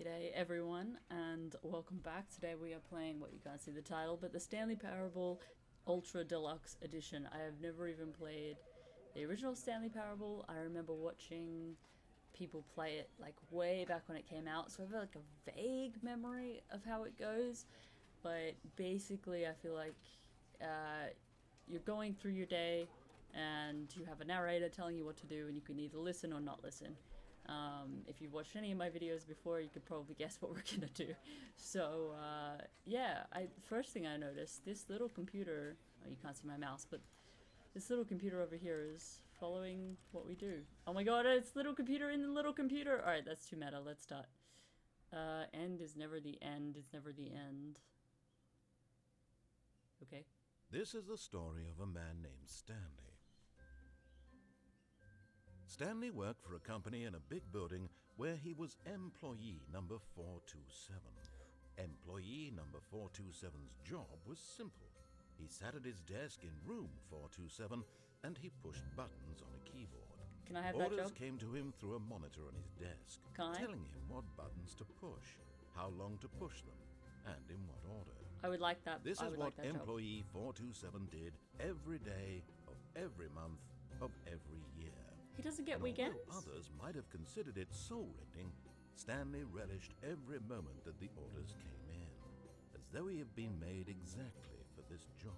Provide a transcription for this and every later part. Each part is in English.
G'day everyone and welcome back. Today we are playing what you can't see the title, but the Stanley Parable Ultra Deluxe Edition. I have never even played the original Stanley Parable. I remember watching people play it like way back when it came out, so I have like a vague memory of how it goes. But basically I feel like you're going through your day and you have a narrator telling you what to do, and you can either listen or not listen. If you've watched any of my videos before, you could probably guess what we're gonna do. So, yeah, first thing I noticed, this little computer, oh, you can't see my mouse, but this little computer over here is following what we do. Oh my god, it's little computer in the little computer! Alright, that's too meta, let's start. End is never the end, is never the end. Okay. This is the story of a man named Stanley. Stanley worked for a company in a big building where he was employee number 427. Employee number 427's job was simple. He sat at his desk in room 427 and he pushed buttons on a keyboard. Can I have that Orders job? came to him through a monitor on his desk, telling him what buttons to push, how long to push them, and in what order. I would like that. This is what like employee 427 did every day of every month of every year. He doesn't get And weekends? although others might have considered it soul-rending, Stanley relished every moment that the orders came in, as though he had been made exactly for this job.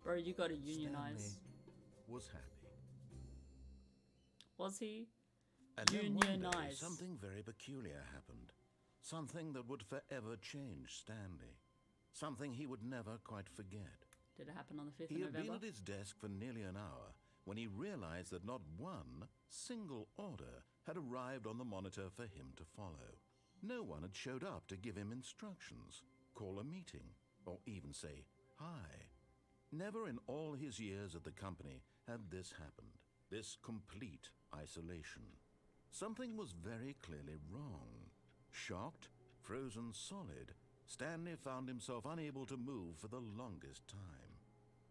Bro, you gotta unionize. Stanley was happy. Was he? And then one day, Unionize. something very peculiar happened. Something that would forever change Stanley. Something he would never quite forget. Did it happen on the 5th He of had been November? at his desk for nearly an hour when he realized that not one single order had arrived on the monitor for him to follow. No one had showed up to give him instructions, call a meeting, or even say hi. Never in all his years at the company had this happened, this complete isolation. Something was very clearly wrong. Shocked, frozen solid, Stanley found himself unable to move for the longest time.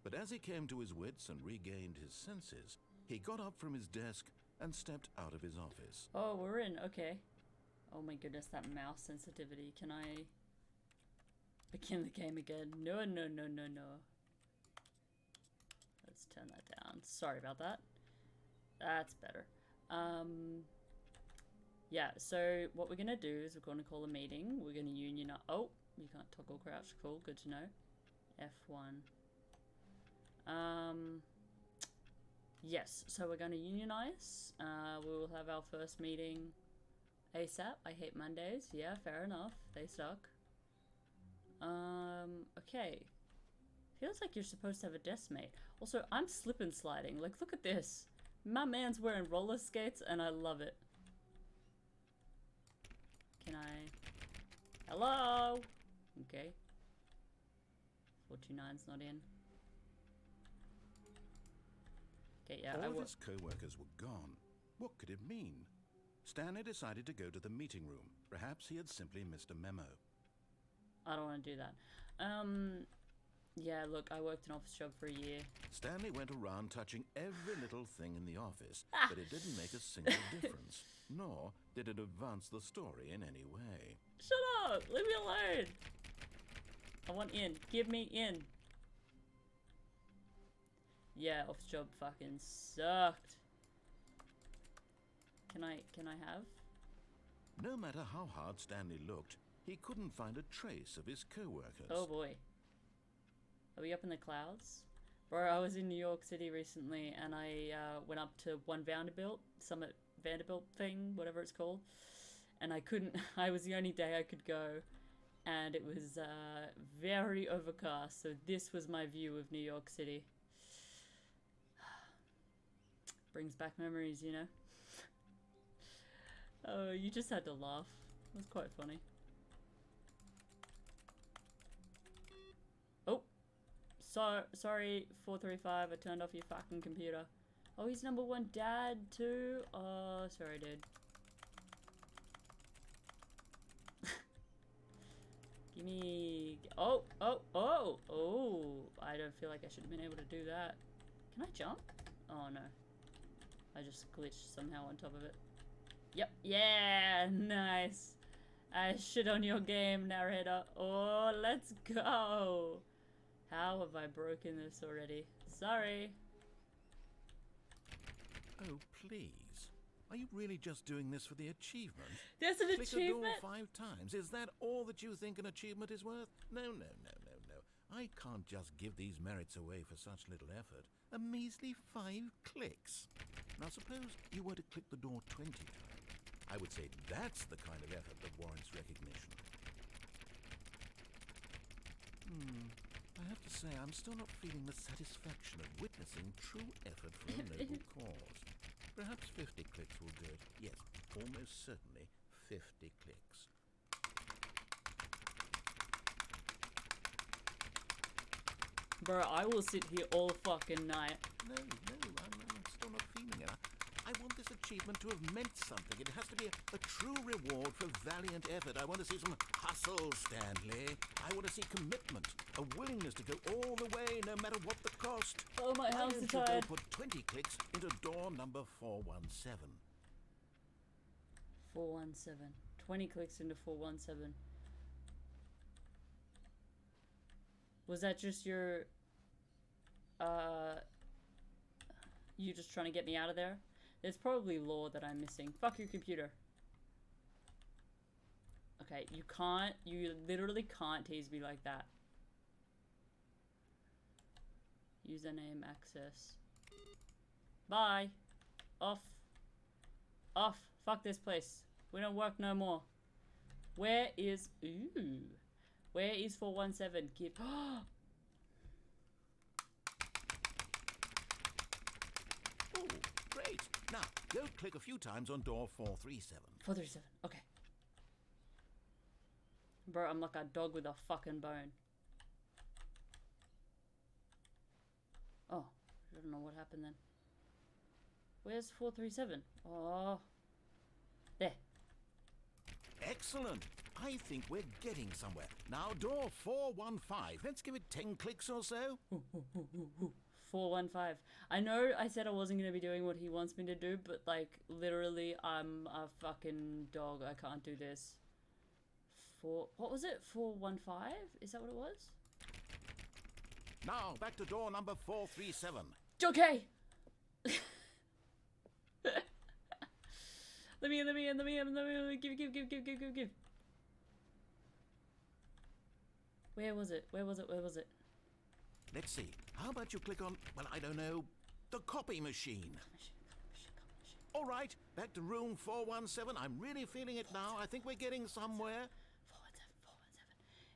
But as he came to his wits and regained his senses, he got up from his desk and stepped out of his office. Oh, we're in. Okay. Oh my goodness, that mouse sensitivity. Can I begin the game again? No, no, no, no, no. Let's turn that down. Sorry about that. That's better. Yeah, so what we're gonna do is we're gonna call a meeting. We're gonna unionize. Oh, you can't toggle crouch. Cool, good to know. F1. Yes, so we're gonna unionize. We will have our first meeting ASAP. I hate Mondays. Yeah, fair enough. They suck. Okay. Feels like you're supposed to have a desk mate. Also, I'm slip and sliding. Like, look at this. My man's wearing roller skates and I love it. Can I... Hello? Okay. 429's not in. Okay, yeah, All of his co-workers were gone. What could it mean? Stanley decided to go to the meeting room. Perhaps he had simply missed a memo. I don't want to do that. Yeah, look, I worked an office job for a year. Stanley went around touching every little thing in the office, but it didn't make a single difference, nor did it advance the story in any way. Shut up! Leave me alone! I want in. Give me in. Yeah, office job fucking sucked. Can I have? No matter how hard Stanley looked, he couldn't find a trace of his co-workers. Oh boy. Are we up in the clouds? Bro, I was in New York City recently and I went up to one Summit Vanderbilt thing, whatever it's called. And I couldn't, I was the only day I could go. And it was very overcast, so this was my view of New York City. Brings back memories, you know? Oh, you just had to laugh. It was quite funny. Oh! Sorry, 435, I turned off your fucking computer. Oh, he's number one dad too? Oh, sorry, dude. Gimme... Oh! I don't feel like I should have been able to do that. Can I jump? Oh, no. I just glitched somehow on top of it. Yep. Yeah! Nice! I shit on your game, narrator. Oh, let's go. How have I broken this already? Sorry. Oh, please. Are you really just doing this for the achievement? There's an achievement? Click a door 5 times. Is that all that you think an achievement is worth? No. I can't just give these merits away for such little effort. A measly 5 clicks. Now suppose you were to click the door 20 times. I would say that's the kind of effort that warrants recognition. I have to say, I'm still not feeling the satisfaction of witnessing true effort for a noble cause. Perhaps 50 clicks will do it. Yes, almost certainly 50 clicks. Bro, I will sit here all fucking night. No, I'm still not feeling it. I want this achievement to have meant something. It has to be a true reward for valiant effort. I want to see some hustle, Stanley. I want to see commitment, a willingness to go all the way, no matter what the cost. Oh, my hands are Why don't you tired. go put 20 clicks into door number 417? 417. 20 clicks into 417. Was that just your... You just trying to get me out of there? There's probably lore that I'm missing. Fuck your computer. Okay, you literally can't tease me like that. Username access. Bye. Off. Fuck this place. We don't work no more. Where is... Ooh. Where is 417? Give... Oh, great. Now, go click a few times on door 437. 437. Okay. Bro, I'm like a dog with a fucking bone. Oh, I don't know what happened then. Where's 437? Oh. There. Excellent. I think we're getting somewhere. Now, door 415. Let's give it 10 clicks or so. 415. I know I said I wasn't going to be doing what he wants me to do, but like literally I'm a fucking dog. I can't do this. What was it? 415? Is that what it was? Now, back to door number 437. Okay. Let me in. Give. Where was it? Let's see. How about you click on, well, I don't know, the copy machine. All right, back to room 417. I'm really feeling it now. I think we're getting somewhere.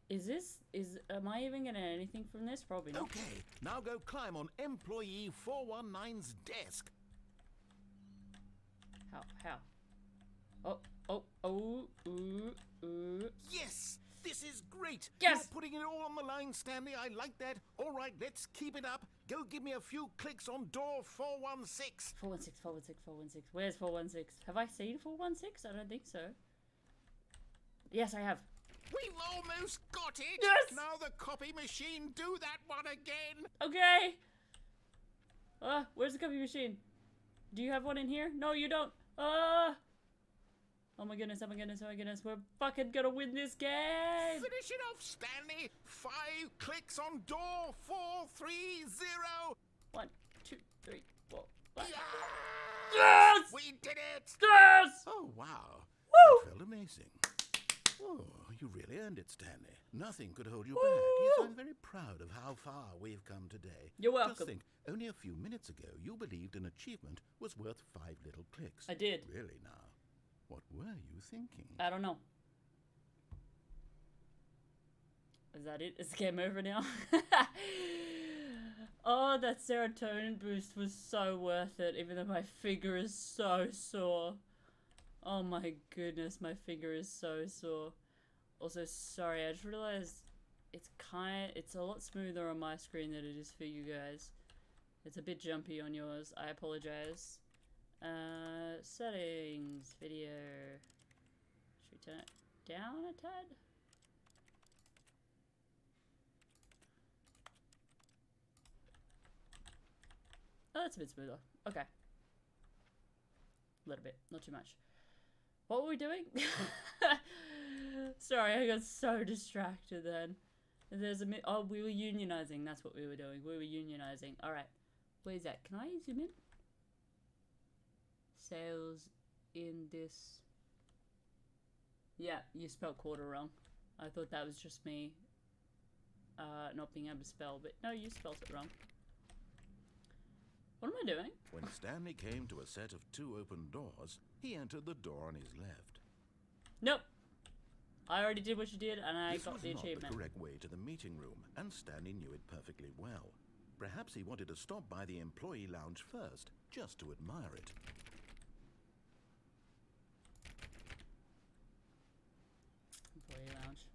417. Am I even getting anything from this? Probably not. Okay, now go climb on employee 419's desk. How? Ooh. Yes! This is great! Yes! You're putting it all on the line, Stanley. I like that. All right, let's keep it up. Go give me a few clicks on door 416. 416. Where's 416? Have I seen 416? I don't think so. Yes, I have. We've almost got it! Yes! Now the copy machine, do that one again! Okay! Where's the copy machine? Do you have one in here? No, you don't. Oh my goodness. We're fucking gonna win this game! Finish it off, Stanley! 5 clicks on door 430! 1, 2, 3, 4, 5. Yes! Yes! We did it! Yes! Oh, wow. Woo! That felt amazing. Oh, you really earned it, Stanley. Nothing could hold you Woo! back. Yes, I'm very proud of how far we've come today. You're welcome. Just think, only a few minutes ago, you believed an achievement was worth 5 little clicks. I did. Really now? What were you thinking? I don't know. Is that it? Is the game over now? Oh, that serotonin boost was so worth it, even though my finger is so sore. Oh my goodness, my finger is so sore. Also, sorry, I just realized it's a lot smoother on my screen than it is for you guys. It's a bit jumpy on yours. I apologize. Settings, video. Should we turn it down a tad? Oh, that's a bit smoother. Okay. A little bit, not too much. What were we doing? Sorry, I got so distracted then. There's a oh, we were unionizing. That's what we were doing. We were unionizing. All right. Where is that? Can I zoom in? Sales in this. Yeah, you spelled quarter wrong. I thought that was just me not being able to spell, but no, you spelled it wrong. What am I doing? When Stanley came to a set of 2 open doors, he entered the door on his left. Nope. I already did what you did, and I got the achievement. This was not the correct way to the meeting room, and Stanley knew it perfectly well. Perhaps he wanted to stop by the employee lounge first, just to admire it. Employee lounge.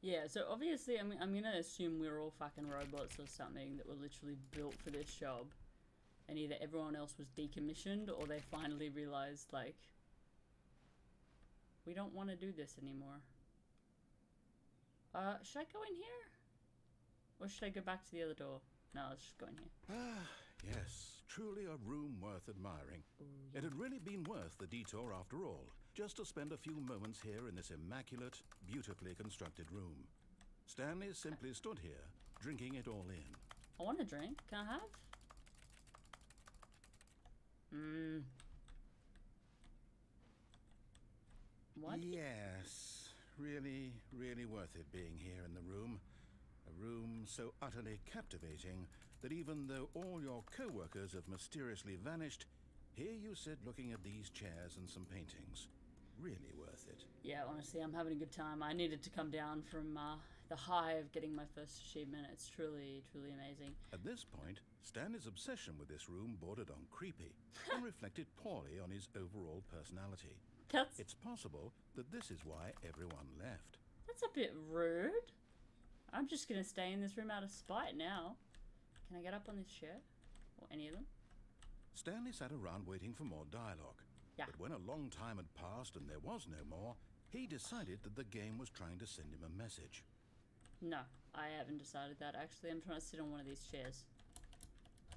Yeah, so obviously, I'm gonna assume we're all fucking robots or something that were literally built for this job. And either everyone else was decommissioned or they finally realized, like, we don't want to do this anymore. Should I go in here? Or should I go back to the other door? No, let's just go in here. Ah, yes, truly a room worth admiring. Ooh, yeah. It had really been worth the detour after all, just to spend a few moments here in this immaculate, beautifully constructed room. Stanley simply stood here, drinking it all in. I want a drink. Can I have? What? Yes, really, really worth it being here in the room. A room so utterly captivating that even though all your co-workers have mysteriously vanished, here you sit looking at these chairs and some paintings. Really worth it. Yeah, honestly, I'm having a good time. I needed to come down from the high of getting my first achievement. It's truly, truly amazing. At this point, Stanley's obsession with this room bordered on creepy and reflected poorly on his overall personality. It's possible that this is why everyone left. That's a bit rude. I'm just gonna stay in this room out of spite now. Can I get up on this chair? Or any of them? Stanley sat around waiting for more dialogue. Yeah. But when a long time had passed and there was no more, he decided that the game was trying to send him a message. No, I haven't decided that. Actually, I'm trying to sit on one of these chairs.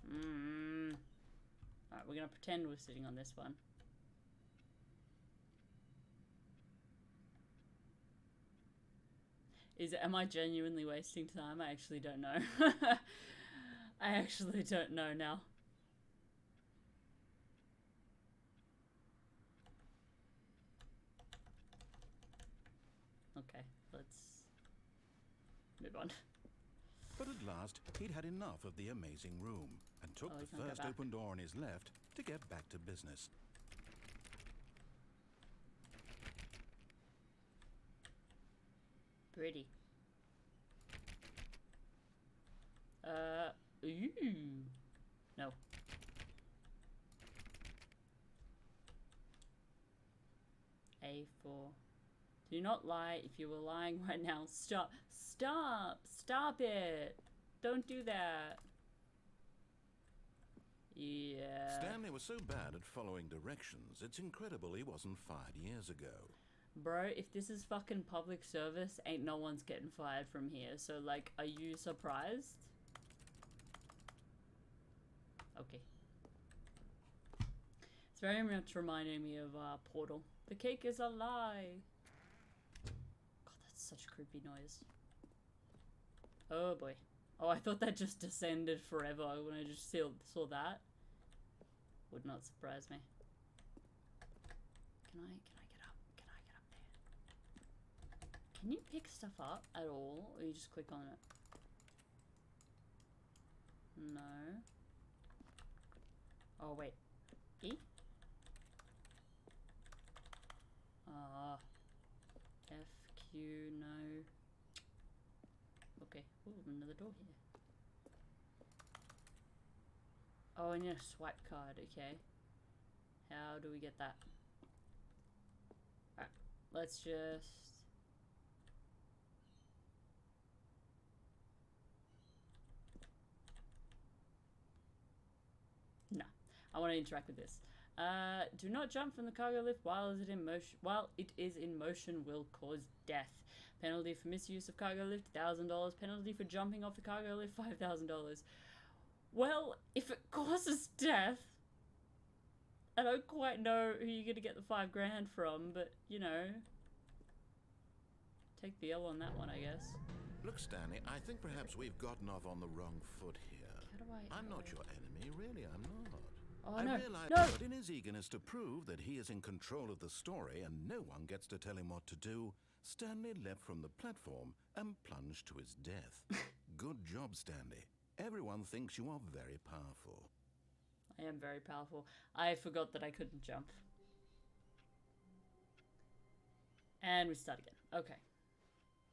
Alright, we're gonna pretend we're sitting on this one. Am I genuinely wasting time? I actually don't know. I actually don't know now. Okay, let's move on. But at last, he'd had enough of the amazing room and took the first open door on his left to get back to business. Pretty. Ooh. No. A4. Do not lie. If you were lying right now, stop. Stop! Stop it! Don't do that. Yeah. Stanley was so bad at following directions, it's incredible he wasn't fired years ago. Bro, if this is fucking public service, ain't no one's getting fired from here. So, like, are you surprised? Okay. It's very much reminding me of Portal. The cake is a lie. God, that's such a creepy noise. Oh boy. Oh, I thought that just descended forever when I just saw that. Would not surprise me. Can I get up? Can I get up there? Can you pick stuff up at all? Or you just click on it? No. Oh, wait. E? Ah. F, Q, no. Okay. Ooh, another door here. Oh, and a swipe card. Okay. How do we get that? Alright. Let's just... No. I want to interact with this. Do not jump from the cargo lift while it is in motion will cause death. Penalty for misuse of cargo lift, $1,000. Penalty for jumping off the cargo lift, $5,000. Well, if it causes death, I don't quite know who you're gonna get the $5 grand from, but you know, take the L on that one, I guess. Look, Stanley, I think perhaps we've gotten off on the wrong foot here. How do I? I'm not your enemy, really, I'm not. Oh I no! realize No! that in his eagerness to prove that he is in control of the story and no one gets to tell him what to do, Stanley leapt from the platform and plunged to his death. Good job, Stanley. Everyone thinks you are very powerful. I am very powerful. I forgot that I couldn't jump. And we start again. Okay.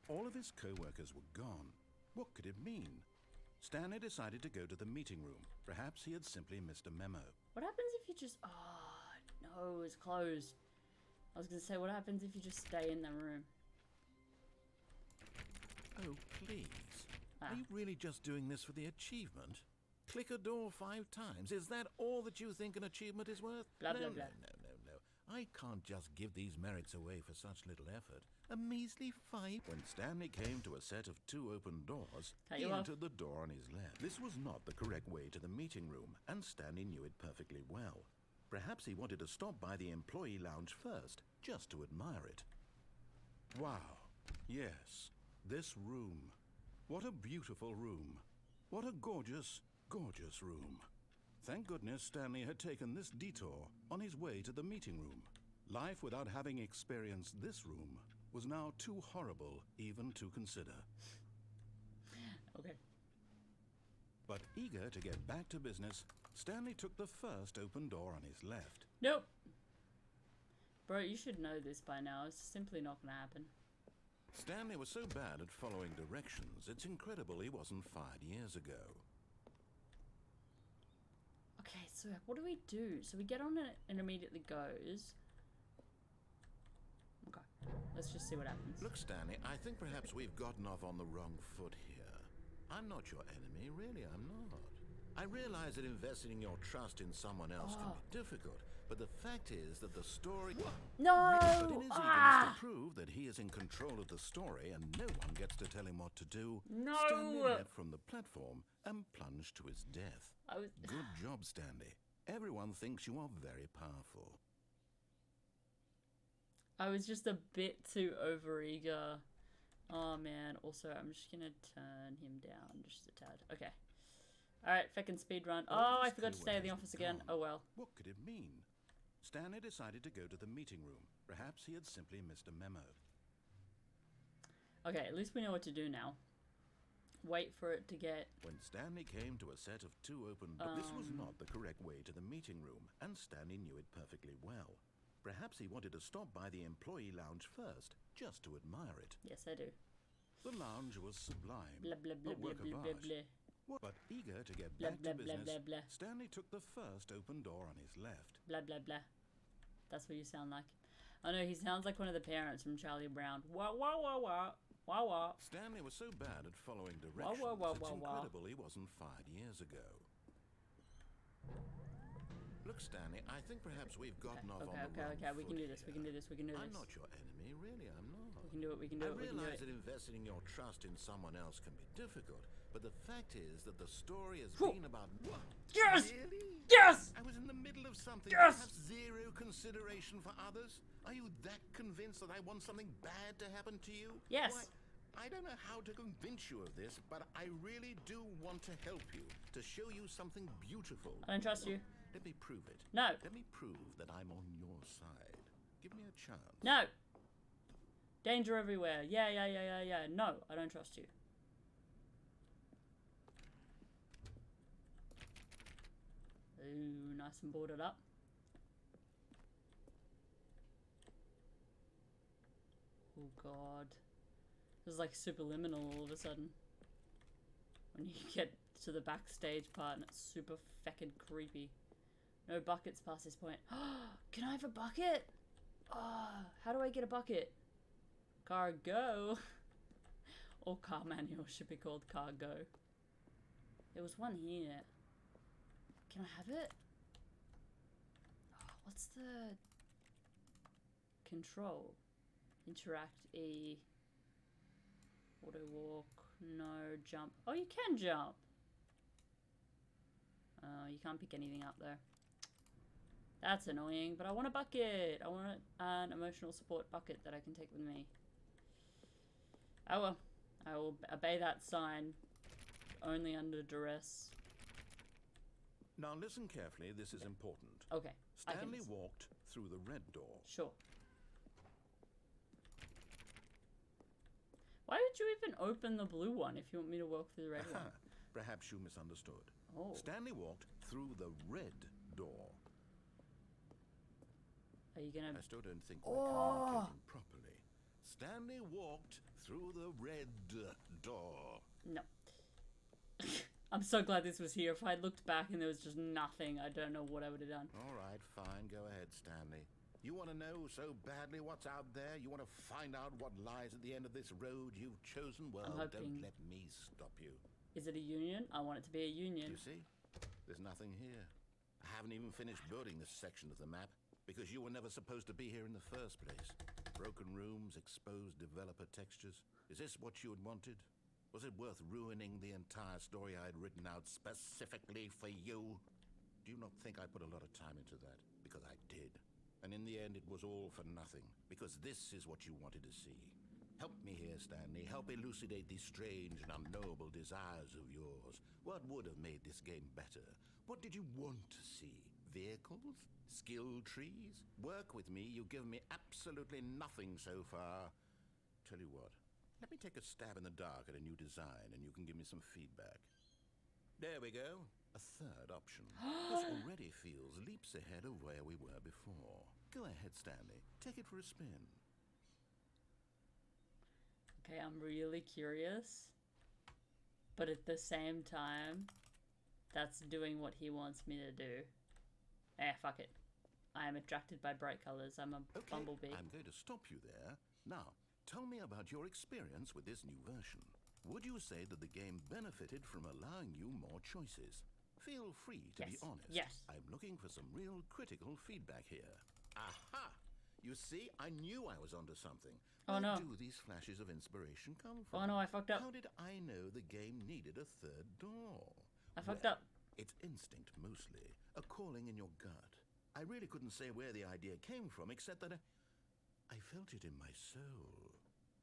All of his co-workers were gone. What could it mean? Stanley decided to go to the meeting room. Perhaps he had simply missed a memo. What happens if you just... Oh, no, it's closed. I was going to say, what happens if you just stay in the room? Oh, please. Are you really just doing this for the achievement? Click a door 5 times. Is that all that you think an achievement is worth? Blah, no, blah, no, blah. no. I can't just give these merits away for such little effort. A measly 5. When Stanley came to a set of 2 open doors, he entered the door on his left. This was not the correct way to the meeting room, and Stanley knew it perfectly well. Perhaps he wanted to stop by the employee lounge first, just to admire it. Wow. Yes, this room. What a beautiful room. What a gorgeous, gorgeous room. Thank goodness Stanley had taken this detour on his way to the meeting room. Life without having experienced this room was now too horrible even to consider. Okay. But eager to get back to business, Stanley took the first open door on his left. Nope. Bro, you should know this by now. It's simply not going to happen. Stanley was so bad at following directions, it's incredible he wasn't fired years ago. Okay, so what do we do? So we get on it and immediately goes. Okay, let's just see what happens. Look, Stanley, I think perhaps we've gotten off on the wrong foot here. I'm not your enemy, really, I'm not. I realize that investing your trust in someone else can be difficult, but the fact is that the story... No! But in his eagerness to prove that he is in control of the story and no one gets to tell him what to do, No! Stanley leapt from the platform and plunged to his death. Good job, Stanley. Everyone thinks you are very powerful. I was just a bit too overeager. Oh man, also I'm just gonna turn him down just a tad. Okay. Alright, feckin' speed run. Oh, I forgot to stay in the office again. Oh well. What could it mean? Stanley decided to go to the meeting room. Perhaps he had simply missed a memo. Okay, at least we know what to do now. Wait for it to get... When Stanley came to a set of 2 open doors, this was not the correct way to the meeting room, and Stanley knew it perfectly well. Perhaps he wanted to stop by the employee lounge first, just to admire it. Yes, I do. The lounge was sublime, Blah, blah, blah, a work blah, of blah, art. blah. But eager to get Blah, back blah, to blah, business, blah, blah. Stanley took the first open door on his left. Blah, blah, blah. That's what you sound like. Oh no, he sounds like one of the parents from Charlie Brown. Wah, wah, wah, wah. Wah, wah. Stanley was so bad at following directions, Wah, wah, wah, it's wah, wah. incredible he wasn't fired years ago. Look, Stanley, I think perhaps we've gotten off on the wrong Okay, we can do foot this, we here. can do this, we can do this. I'm not your enemy, really, I'm not. We can do it, we can do it, we can do I realize it. that investing your trust in someone else can be difficult, but the fact is that the story has Whew. been about... What? Yes! Really? Yes! I was in the middle of something. Yes! You have zero consideration for others? Are you that convinced that I want something bad to happen to you? Yes. Why, I don't know how to convince you of this, but I really do want to help you, to show you something beautiful. I don't trust you. Let me prove it. No. Let me prove that I'm on your side. Give me a chance. No. Danger everywhere. Yeah. No, I don't trust you. Ooh, nice and boarded up. Oh god. This is like superliminal all of a sudden. When you get to the backstage part and it's super feckin' creepy. No buckets past this point. Can I have a bucket? Oh, how do I get a bucket? Cargo. Or car manual should be called cargo. There was one here. Can I have it? Oh, what's the control? Interact E. Auto walk. No. Jump. Oh, you can jump. Oh, you can't pick anything up though. That's annoying, but I want a bucket. I want an emotional support bucket that I can take with me. Oh well. I will obey that sign. Only under duress. Now listen carefully, this is important. Okay. Stanley walked through the red door. Sure. Why did you even open the blue one if you want me to walk through the red one? Perhaps you misunderstood. Oh. Stanley walked through the red door. Are you gonna... I still don't think we're communicating properly. Stanley walked through the red door. No. I'm so glad this was here. If I looked back and there was just nothing, I don't know what I would have done. All right, fine. Go ahead, Stanley. You want to know so badly what's out there? You want to find out what lies at the end of this road you've chosen? Well, don't let me stop you. Is it a union? I want it to be a union. You see? There's nothing here. I haven't even finished building this section of the map because you were never supposed to be here in the first place. Broken rooms, exposed developer textures. Is this what you had wanted? Was it worth ruining the entire story I had written out specifically for you? Do you not think I put a lot of time into that? Because I did. And in the end, it was all for nothing. Because this is what you wanted to see. Help me here, Stanley. Help elucidate these strange and unknowable desires of yours. What would have made this game better? What did you want to see? Vehicles? Skill trees? Work with me. You've given me absolutely nothing so far. Tell you what. Let me take a stab in the dark at a new design and you can give me some feedback. There we go. A third option. This already feels leaps ahead of where we were before. Go ahead, Stanley. Take it for a spin. Okay, I'm really curious. But at the same time, that's doing what he wants me to do. Fuck it. I am attracted by bright colors. I'm a bumblebee. I'm going to stop you there. Now, tell me about your experience with this new version. Would you say that the game benefited from allowing you more choices? Feel free to be honest. Yes. I'm looking for some real critical feedback here. Aha! You see, I knew I was onto something. Oh no. Where do these flashes of inspiration come from? Oh no, I fucked up. How did I know the game needed a third door? I fucked up. It's instinct mostly, a calling in your gut. I really couldn't say where the idea came from, except that I felt it in my soul.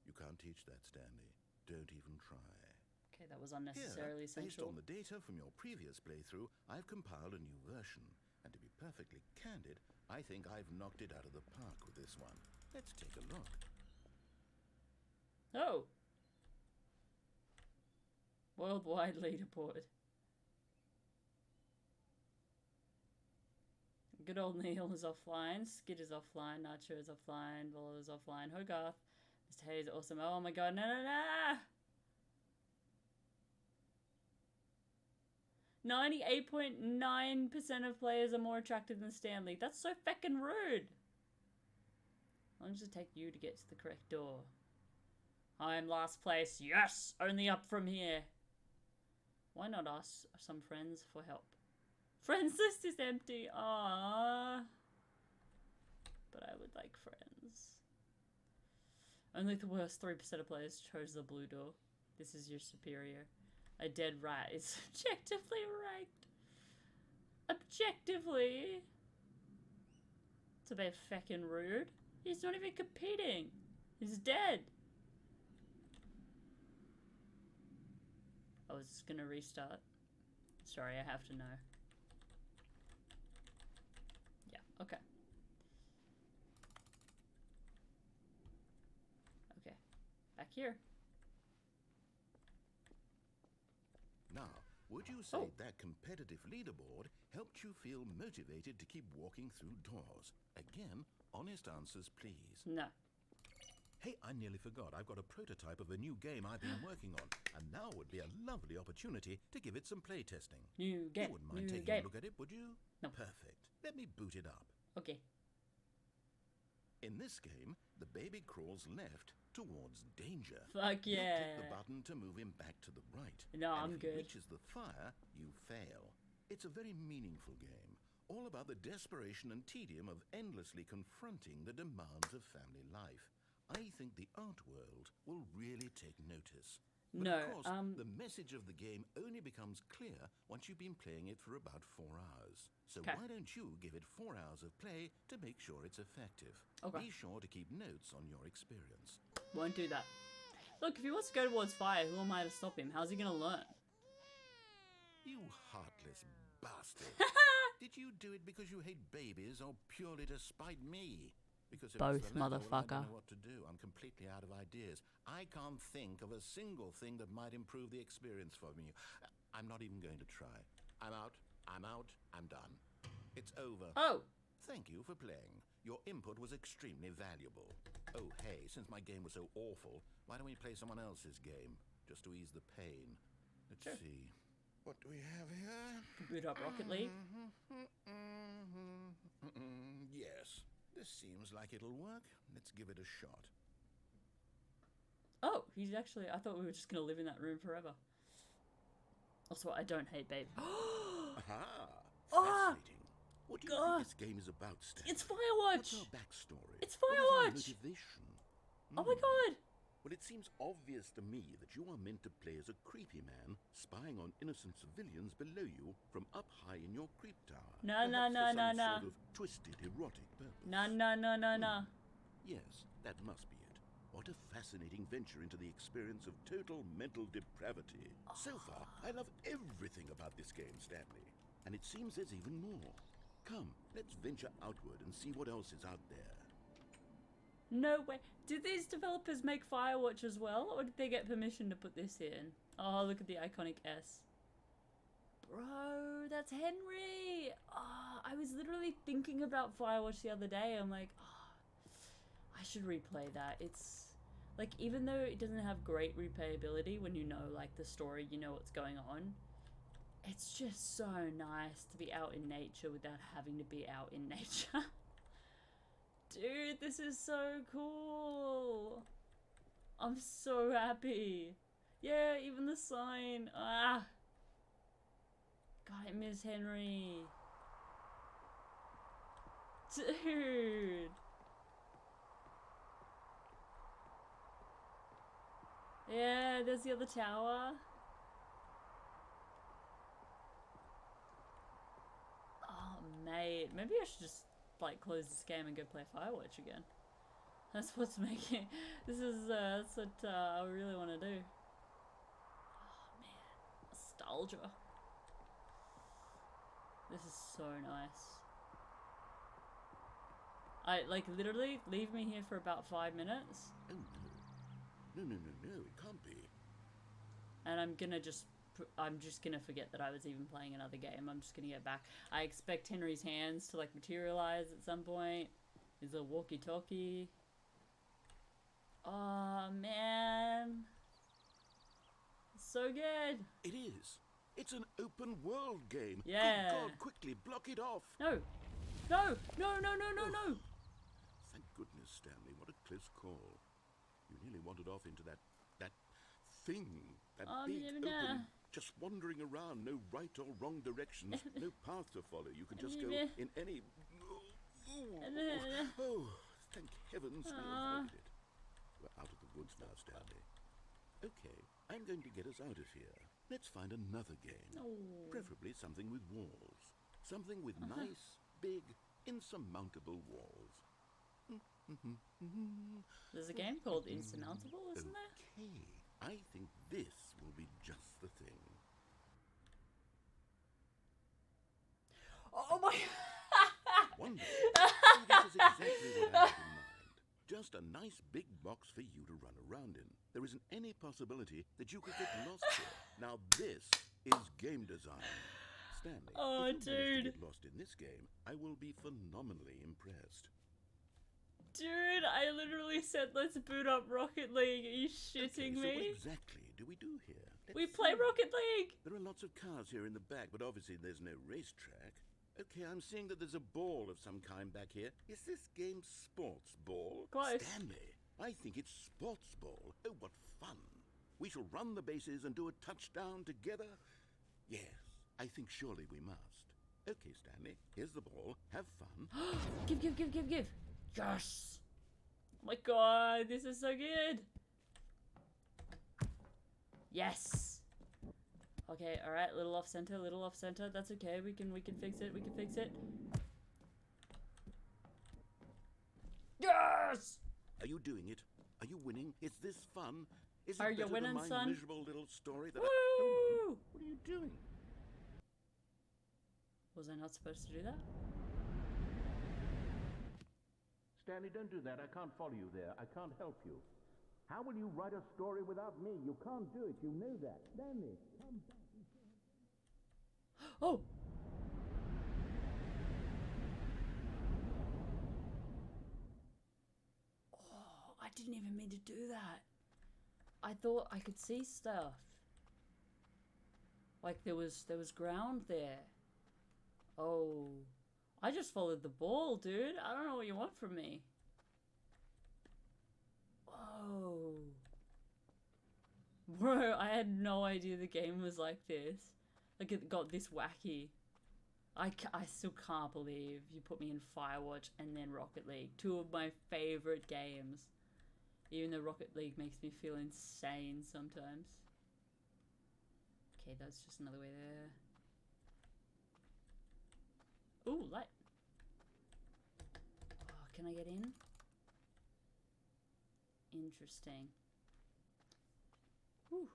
You can't teach that, Stanley. Don't even try. Okay, that was unnecessarily Here, based sensual. on the data from your previous playthrough, I've compiled a new version. And to be perfectly candid, I think I've knocked it out of the park with this one. Let's take a look. Oh! Worldwide leaderboard. Good old Neil is offline. Skid is offline. Nacho is offline. Volo is offline. Hogarth. Mr. Hayes is awesome. Oh my god, no, no, no! 98.9% of players are more attractive than Stanley. That's so feckin' rude. How long does it take you to get to the correct door? I'm last place. Yes! Only up from here. Why not ask some friends for help? Friends list is empty. Ah, but I would like friends. Only the worst 3% of players chose the blue door. This is your superior. A dead rat is objectively ranked. Objectively? It's a bit feckin' rude. He's not even competing. He's dead. I was just gonna restart. Sorry, I have to know. Yeah, okay. Okay, back here. Now, would you say that competitive leaderboard helped you feel motivated to keep walking through doors? Again, honest answers, please. No. Hey, I nearly forgot. I've got a prototype of a new game I've been working on, and now would be a lovely opportunity to give it some playtesting. New game. You wouldn't mind New taking game. a look at it, would you? No. Perfect. Let me boot it up. Okay. In this game, the baby crawls left towards danger. Fuck You yeah. click the button to move him back to the right. No, and I'm if good. he reaches the fire, you fail. It's a very meaningful game, all about the desperation and tedium of endlessly confronting the demands of family life. I think the art world will really take notice. But No, of course, the message of the game only becomes clear once you've been playing it for about 4 hours. So Okay. why don't you give it 4 hours of play to make sure it's effective? Okay. Be sure to keep notes on your experience. Won't do that. Look, if he wants to go towards fire, who am I to stop him? How's he gonna learn? You heartless bastard. Did you do it because you hate babies or purely to spite me? Because if Both, it's the latter, well, I motherfucker. don't know what to do. I'm completely out of ideas. I can't think of a single thing that might improve the experience for me. I'm not even going to try. I'm out. I'm out. I'm done. It's over. Oh! Thank you for playing. Your input was extremely valuable. Oh, hey, since my game was so awful, why don't we play someone else's game? Just to ease the pain. Let's Sure. see. What do we have here? Boot up Rocket League. Yes, this seems like it'll work. Let's give it a shot. Oh, he's actually... I thought we were just gonna live in that room forever. Also, I don't hate babe. Aha! Ah! Fascinating. What do you God. think this game is about, Stan? It's What's Firewatch! our backstory? It's What is our Firewatch! motivation? Oh my god! Well, it seems obvious to me that you are meant to play as a creepy man spying on innocent civilians below you from up high in your creep tower. No, no, Perhaps no, for no, some no. sort of twisted erotic purpose. No, no, no, no, no. Yes, that must be it. What a fascinating venture into the experience of total mental depravity. So far, I love everything about this game, Stanley. And it seems there's even more. Come, let's venture outward and see what else is out there. No way. Did these developers make Firewatch as well, or did they get permission to put this in? Oh, look at the iconic S. Bro, that's Henry! Oh, I was literally thinking about Firewatch the other day. I'm like, oh, I should replay that. It's... like, even though it doesn't have great replayability when you know, like, the story, you know what's going on, it's just so nice to be out in nature without having to be out in nature. Dude, this is so cool. I'm so happy. Yeah, even the sign. Ah. God, I miss Henry. Dude. Yeah, there's the other tower. Oh, mate. Maybe I should just, like, close this game and go play Firewatch again. That's what's making... This is, that's what I really want to do. Oh, man. Nostalgia. This is so nice. Like, literally, leave me here for about 5 minutes. Oh, no. No, it can't be. And I'm just gonna forget that I was even playing another game. I'm just gonna get back. I expect Henry's hands to, like, materialize at some point. There's a walkie-talkie. Oh, man. So good. It is. It's an open world game. Yeah. Good God, quickly block it off. No. No. No, no, no, no, no. Thank goodness, Stanley. What a close call. You nearly wandered off into that thing. That big, open, just wandering around. No right or wrong directions. No path to follow. You can just go in any... Oh, thank heavens we avoided it. We're out of the woods now, Stanley. Okay, I'm going to get us out of here. Let's find another game. Preferably something with walls. Something with nice, big, insurmountable walls. There's a game called Insurmountable, isn't there? Okay, I think this will be just the thing. Oh my... Wonderful. See, this is exactly what I had in mind. Just a nice big box for you to run around in. There isn't any possibility that you could get lost here. Now this is game design. Stanley, Oh, if you manage dude. to get lost in this game, I will be phenomenally impressed. Dude, I literally said let's boot up Rocket League. Are you shitting So what me? exactly do we do here? We Let's play see. Rocket League! There are lots of cars here in the back, but obviously there's no racetrack. Okay, I'm seeing that there's a ball of some kind back here. Is this game sports ball? Close. Stanley, I think it's sports ball. Oh, what fun. We shall run the bases and do a touchdown together. Yes, I think surely we must. Okay, Stanley, here's the ball. Have fun. Give. Yes! Oh my god, this is so good. Yes. Okay, alright, little off center, little off center. That's okay. We can fix it. We can fix it. Yes! Are you doing it? Are you winning? Is this fun? Is it Are you better winning, than my son? miserable little story that Woo! Hold on. What are you doing? Was I not supposed to do that? Stanley, don't do that. I can't follow you there. I can't help you. How will you write a story without me? You can't do it. You know that. Stanley, come back. Oh! Oh, I didn't even mean to do that. I thought I could see stuff. Like there was ground there. Oh. I just followed the ball, dude. I don't know what you want from me. Whoa. Bro, I had no idea the game was like this. Like it got this wacky. I still can't believe you put me in Firewatch and then Rocket League. Two of my favorite games. Even though Rocket League makes me feel insane sometimes. Okay, that's just another way there. Ooh, light. Oh, can I get in? Interesting. Whew.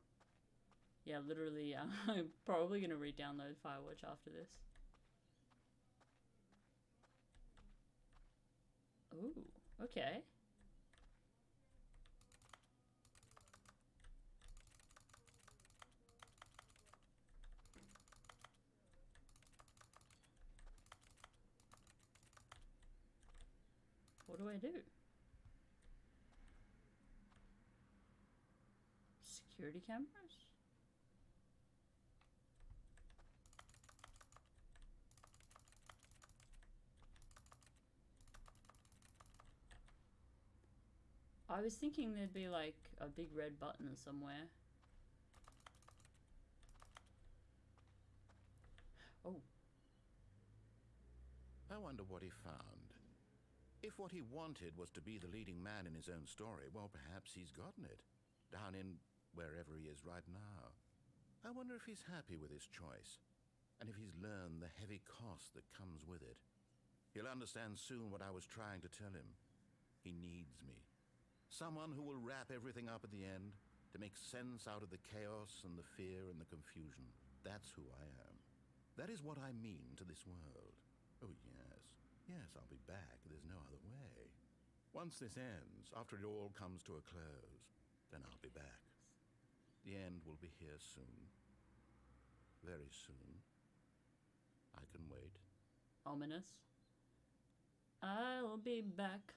Yeah, literally, I'm probably going to re-download Firewatch after this. Ooh, okay. What do I do? Security cameras? I was thinking there'd be like a big red button somewhere. Oh. I wonder what he found. If what he wanted was to be the leading man in his own story, well, perhaps he's gotten it. Down in wherever he is right now. I wonder if he's happy with his choice. And if he's learned the heavy cost that comes with it. He'll understand soon what I was trying to tell him. He needs me. Someone who will wrap everything up at the end, to make sense out of the chaos and the fear and the confusion. That's who I am. That is what I mean to this world. Oh, yes. Yes, I'll be back. There's no other way. Once this ends, after it all comes to a close, then I'll be back. The end will be here soon. Very soon. I can wait. Ominous. I'll be back.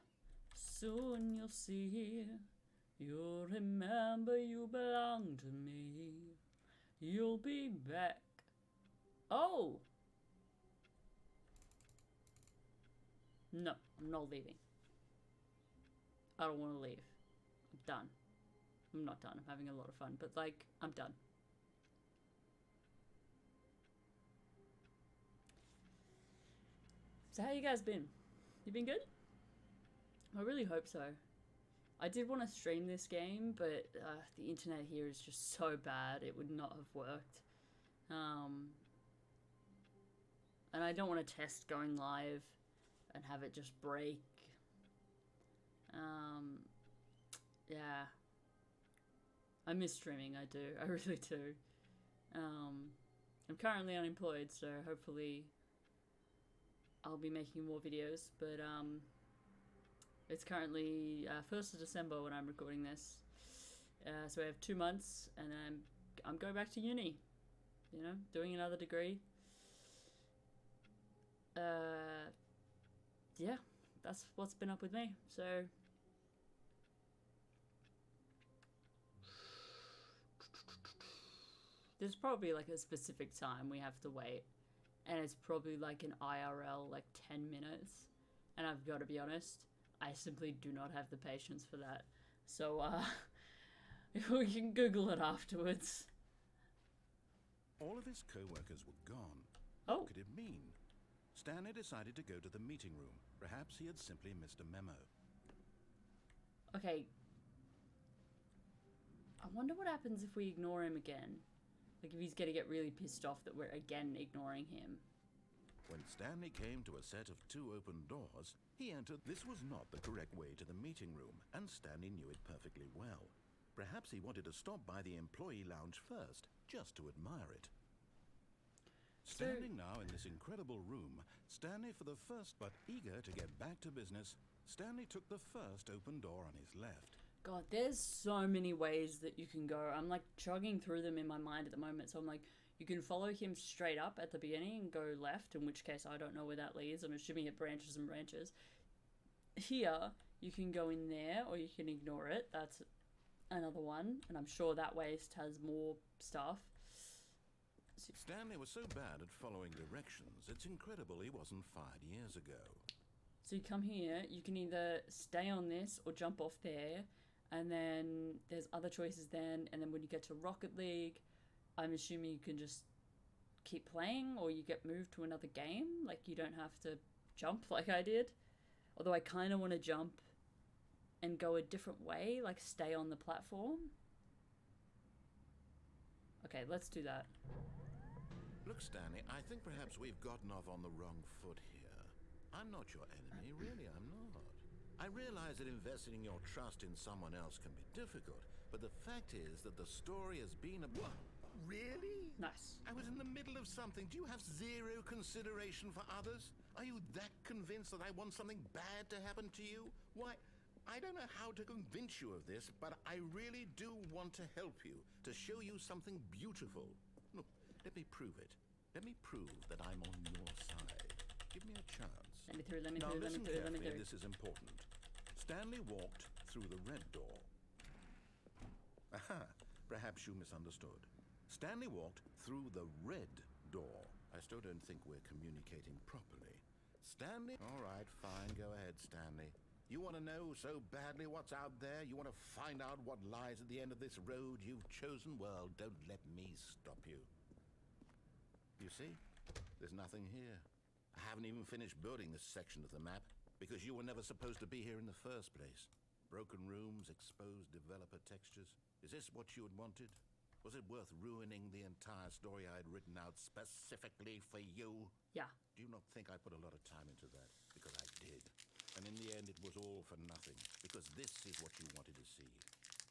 Soon you'll see. You'll remember you belong to me. You'll be back. Oh! No, I'm not leaving. I don't want to leave. I'm done. I'm not done. I'm having a lot of fun, but like, I'm done. So how you guys been? You been good? I really hope so. I did want to stream this game, but the internet here is just so bad it would not have worked. And I don't want to test going live and have it just break. Yeah. I miss streaming, I do. I really do. I'm currently unemployed, so hopefully I'll be making more videos, but it's currently 1st of December when I'm recording this. So I have 2 months, and then I'm going back to uni. You know, doing another degree. Yeah, that's what's been up with me. So there's probably like a specific time we have to wait, and it's probably like an IRL, like 10 minutes. And I've got to be honest, I simply do not have the patience for that. So, we can Google it afterwards. All of his co-workers were gone. Oh. What could it mean? Stanley decided to go to the meeting room. Perhaps he had simply missed a memo. Okay. I wonder what happens if we ignore him again. Like, if he's going to get really pissed off that we're again ignoring him. When Stanley came to a set of 2 open doors, he entered. This was not the correct way to the meeting room, and Stanley knew it perfectly well. Perhaps he wanted to stop by the employee lounge first, just to admire it. Standing now in this incredible room, Stanley for the first, but eager to get back to business, Stanley took the first open door on his left. God, there's so many ways that you can go. I'm like chugging through them in my mind at the moment. So I'm like, you can follow him straight up at the beginning and go left, in which case I don't know where that leads. I'm assuming it branches and branches. Here, you can go in there or you can ignore it. That's another one. And I'm sure that waste has more stuff. Stanley was so bad at following directions, it's incredible he wasn't fired years ago. So you come here, you can either stay on this or jump off there. And then there's other choices then. And then when you get to Rocket League, I'm assuming you can just keep playing or you get moved to another game. Like, you don't have to jump like I did. Although I kind of want to jump and go a different way, like stay on the platform. Okay, let's do that. Look, Stanley, I think perhaps we've gotten off on the wrong foot here. I'm not your enemy, really, I'm not. I realize that investing your trust in someone else can be difficult, but the fact is that the story has been a... What? Really? Nice. I was in the middle of something. Do you have zero consideration for others? Are you that convinced that I want something bad to happen to you? Why, I don't know how to convince you of this, but I really do want to help you, to show you something beautiful. Look, let me prove it. Let me prove that I'm on your side. Give me a chance. Let me through, let me Now through, let me listen through, let me carefully, through. this is important. Stanley walked through the red door. Aha, perhaps you misunderstood. Stanley walked through the red door. I still don't think we're communicating properly. Stanley? All right, fine, go ahead, Stanley. You want to know so badly what's out there? You want to find out what lies at the end of this road you've chosen? Well, don't let me stop you. You see? There's nothing here. I haven't even finished building this section of the map because you were never supposed to be here in the first place. Broken rooms, exposed developer textures. Is this what you had wanted? Was it worth ruining the entire story I had written out specifically for you? Yeah. Do you not think I put a lot of time into that? Because I did. And in the end, it was all for nothing. Because this is what you wanted to see.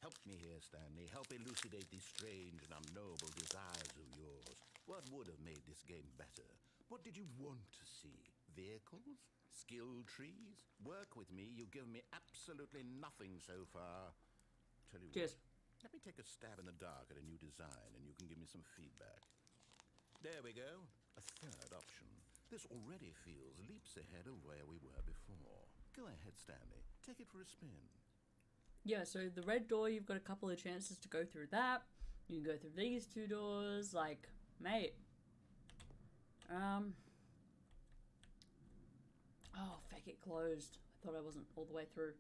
Help me here, Stanley. Help elucidate these strange and unknowable desires of yours. What would have made this game better? What did you want to see? Vehicles? Skill trees? Work with me. You've given me absolutely nothing so far. Tell you Cheers. what. Let me take a stab in the dark at a new design, and you can give me some feedback. There we go. A third option. This already feels leaps ahead of where we were before. Go ahead, Stanley. Take it for a spin. Yeah, so the red door, you've got a couple of chances to go through that. You can go through these 2 doors. Like, mate. Oh, feck, it closed. I thought I wasn't all the way through.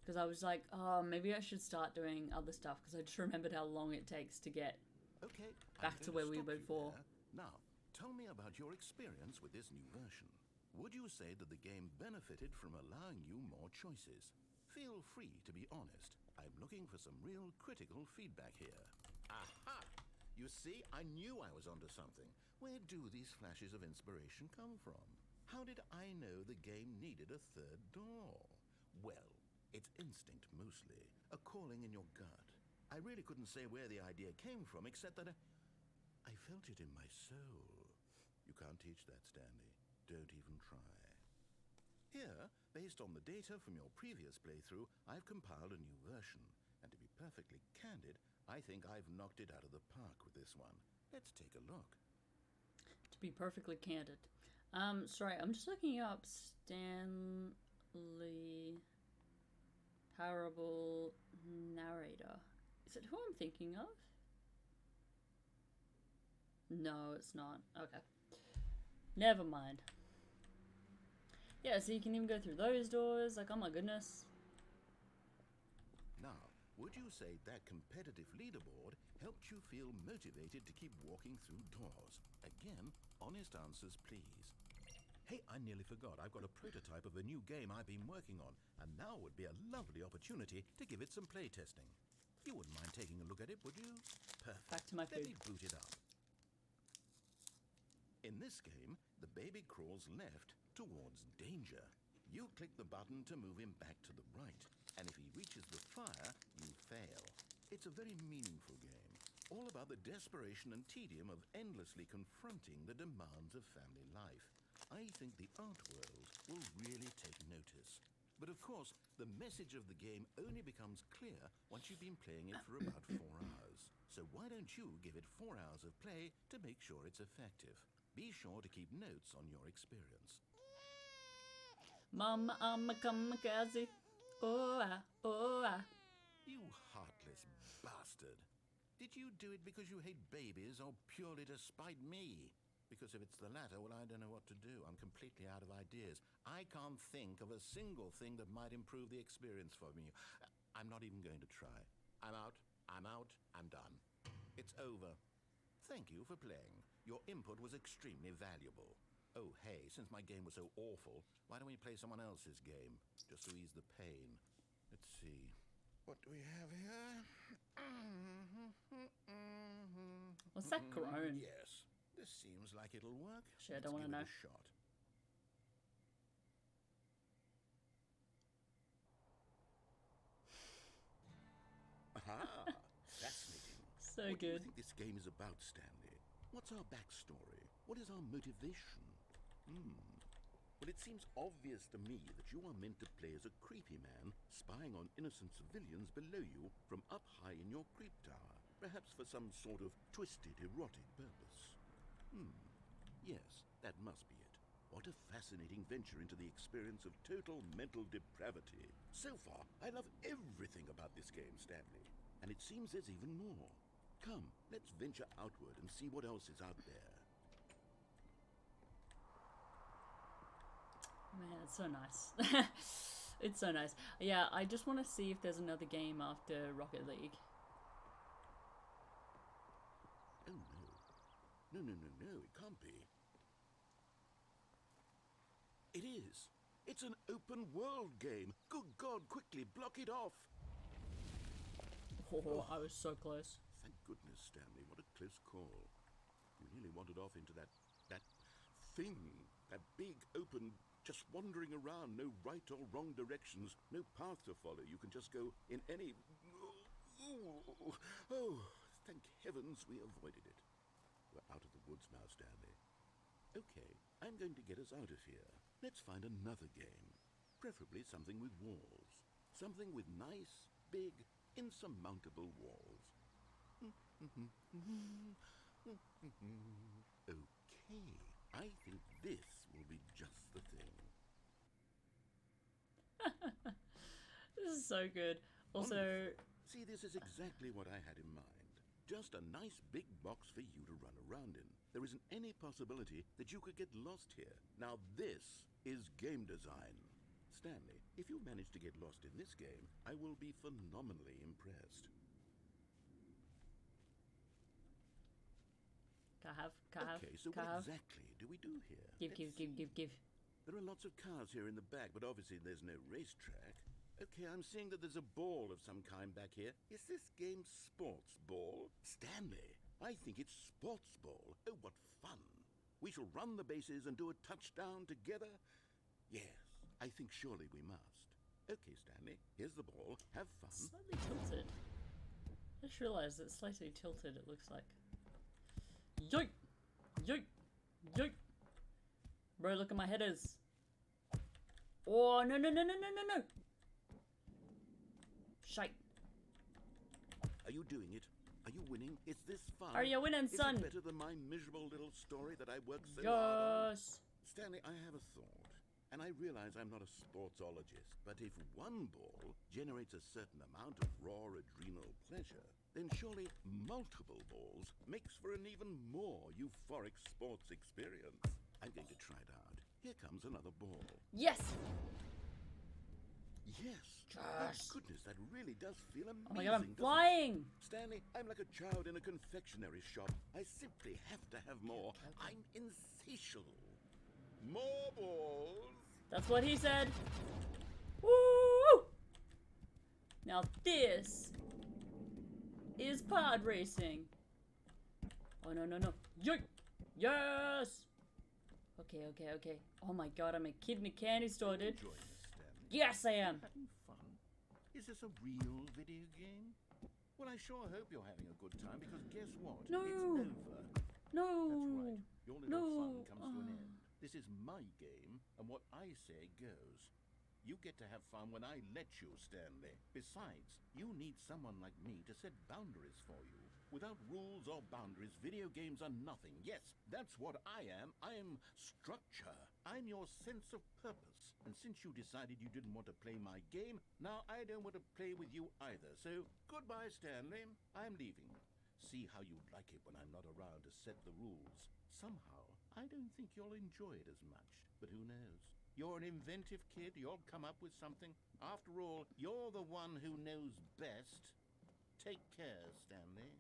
Because I was like, oh, maybe I should start doing other stuff. Because I just remembered how long it takes to get Okay, back to where we were before. Now, tell me about your experience with this new version. Would you say that the game benefited from allowing you more choices? Feel free to be honest. I'm looking for some real critical feedback here. Aha! You see, I knew I was onto something. Where do these flashes of inspiration come from? How did I know the game needed a third door? Well, it's instinct mostly, a calling in your gut. I really couldn't say where the idea came from, except that I felt it in my soul. You can't teach that, Stanley. Don't even try. Here, based on the data from your previous playthrough, I've compiled a new version. And to be perfectly candid, I think I've knocked it out of the park with this one. Let's take a look. To be perfectly candid. Sorry, I'm just looking up Stanley Parable narrator. Is it who I'm thinking of? No, it's not. Okay. Never mind. Yeah, so you can even go through those doors. Like, oh my goodness. Now, would you say that competitive leaderboard helped you feel motivated to keep walking through doors? Again, honest answers, please. Hey, I nearly forgot. I've got a prototype of a new game I've been working on, and now would be a lovely opportunity to give it some playtesting. You wouldn't mind taking a look at it, would you? Perfect. Back to my Let food. me boot it up. In this game, the baby crawls left towards danger. You click the button to move him back to the right, and if he reaches the fire, you fail. It's a very meaningful game, all about the desperation and tedium of endlessly confronting the demands of family life. I think the art world will really take notice. But of course, the message of the game only becomes clear once you've been playing it for about 4 hours. So why don't you give it 4 hours of play to make sure it's effective? Be sure to keep notes on your experience. Mama, I'm a kamikaze. Oh, ah, oh, ah. You heartless bastard. Did you do it because you hate babies or purely to spite me? Because if it's the latter, well, I don't know what to do. I'm completely out of ideas. I can't think of a single thing that might improve the experience for me. I'm not even going to try. I'm out, I'm done. It's over. Thank you for playing. Your input was extremely valuable. Oh, hey, since my game was so awful, why don't we play someone else's game, just to ease the pain? Let's see. What do we have here? What's that groan? Yes, this seems like it'll work. Shit, I don't want to know. Let's give it a shot. Aha! Fascinating. So What do you good. think this game is about, Stanley? What's our backstory? What is our motivation? Well, it seems obvious to me that you are meant to play as a creepy man spying on innocent civilians below you from up high in your creep tower, perhaps for some sort of twisted erotic purpose. Yes, that must be it. What a fascinating venture into the experience of total mental depravity. So far, I love everything about this game, Stanley. And it seems there's even more. Come, let's venture outward and see what else is out there. Man, it's so nice. It's so nice. Yeah, I just want to see if there's another game after Rocket League. Oh no. No, it can't be. It is. It's an open world game. Good God, quickly block it off. Oh, I was so close. Thank goodness, Stanley. What a close call. You nearly wandered off into that thing. That big, open, just wandering around. No right or wrong directions. No path to follow. You can just go in any... Oh, thank heavens we avoided it. We're out of the woods now, Stanley. Okay, I'm going to get us out of here. Let's find another game. Preferably something with walls. Something with nice, big, insurmountable walls. Okay, I think this will be just the thing. This is so good. Also, Wonderful. See, this is exactly what I had in mind. Just a nice big box for you to run around in. There isn't any possibility that you could get lost here. Now this is game design. Stanley, if you manage to get lost in this game, I will be phenomenally impressed. Okay, so what exactly do we do here? Give. There are lots of cars here in the back, but obviously there's no racetrack. Okay, I'm seeing that there's a ball of some kind back here. Is this game sports ball? Stanley, I think it's sports ball. Oh, what fun. We shall run the bases and do a touchdown together. Yes, I think surely we must. Okay, Stanley, here's the ball. Have fun. Slightly tilted. I just realized it's slightly tilted, it looks like. Yoink! Yoink! Yoink! Bro, look at my headers. Oh, no. Shite. Are you doing it? Are you winning? Is this fun? Are you winning, son? Is it better than my miserable little story that I worked so hard on? Yes. Stanley, I have a thought. And I realize I'm not a sportsologist, but if one ball generates a certain amount of raw adrenal pleasure, then surely multiple balls makes for an even more euphoric sports experience. I'm going to try it out. Here comes another ball. Yes! Yes. Yes. My goodness, that really does feel amazing. Oh my god, I'm doesn't it? flying! Stanley, I'm like a child in a confectionery shop. I simply have to have more. Okay. I'm insatiable. More balls. That's what he said. Woo! Now this is pod racing. Oh, no, no, no. Yoink! Yes! Okay, okay, okay. Oh my god, I'm a kid in a candy store, dude. Enjoying this, Stanley? Yes, I am. Having fun? Is this a real video game? Well, I sure hope you're having a good time, because guess what? No. It's over. No. That's right. Your little No. fun comes to an end. This is my game, and what I say goes. You get to have fun when I let you, Stanley. Besides, you need someone like me to set boundaries for you. Without rules or boundaries, video games are nothing. Yes, that's what I am. I'm structure. I'm your sense of purpose. And since you decided you didn't want to play my game, now I don't want to play with you either. So, goodbye, Stanley. I'm leaving. See how you'd like it when I'm not around to set the rules. Somehow, I don't think you'll enjoy it as much. But who knows? You're an inventive kid. You'll come up with something. After all, you're the one who knows best. Take care, Stanley.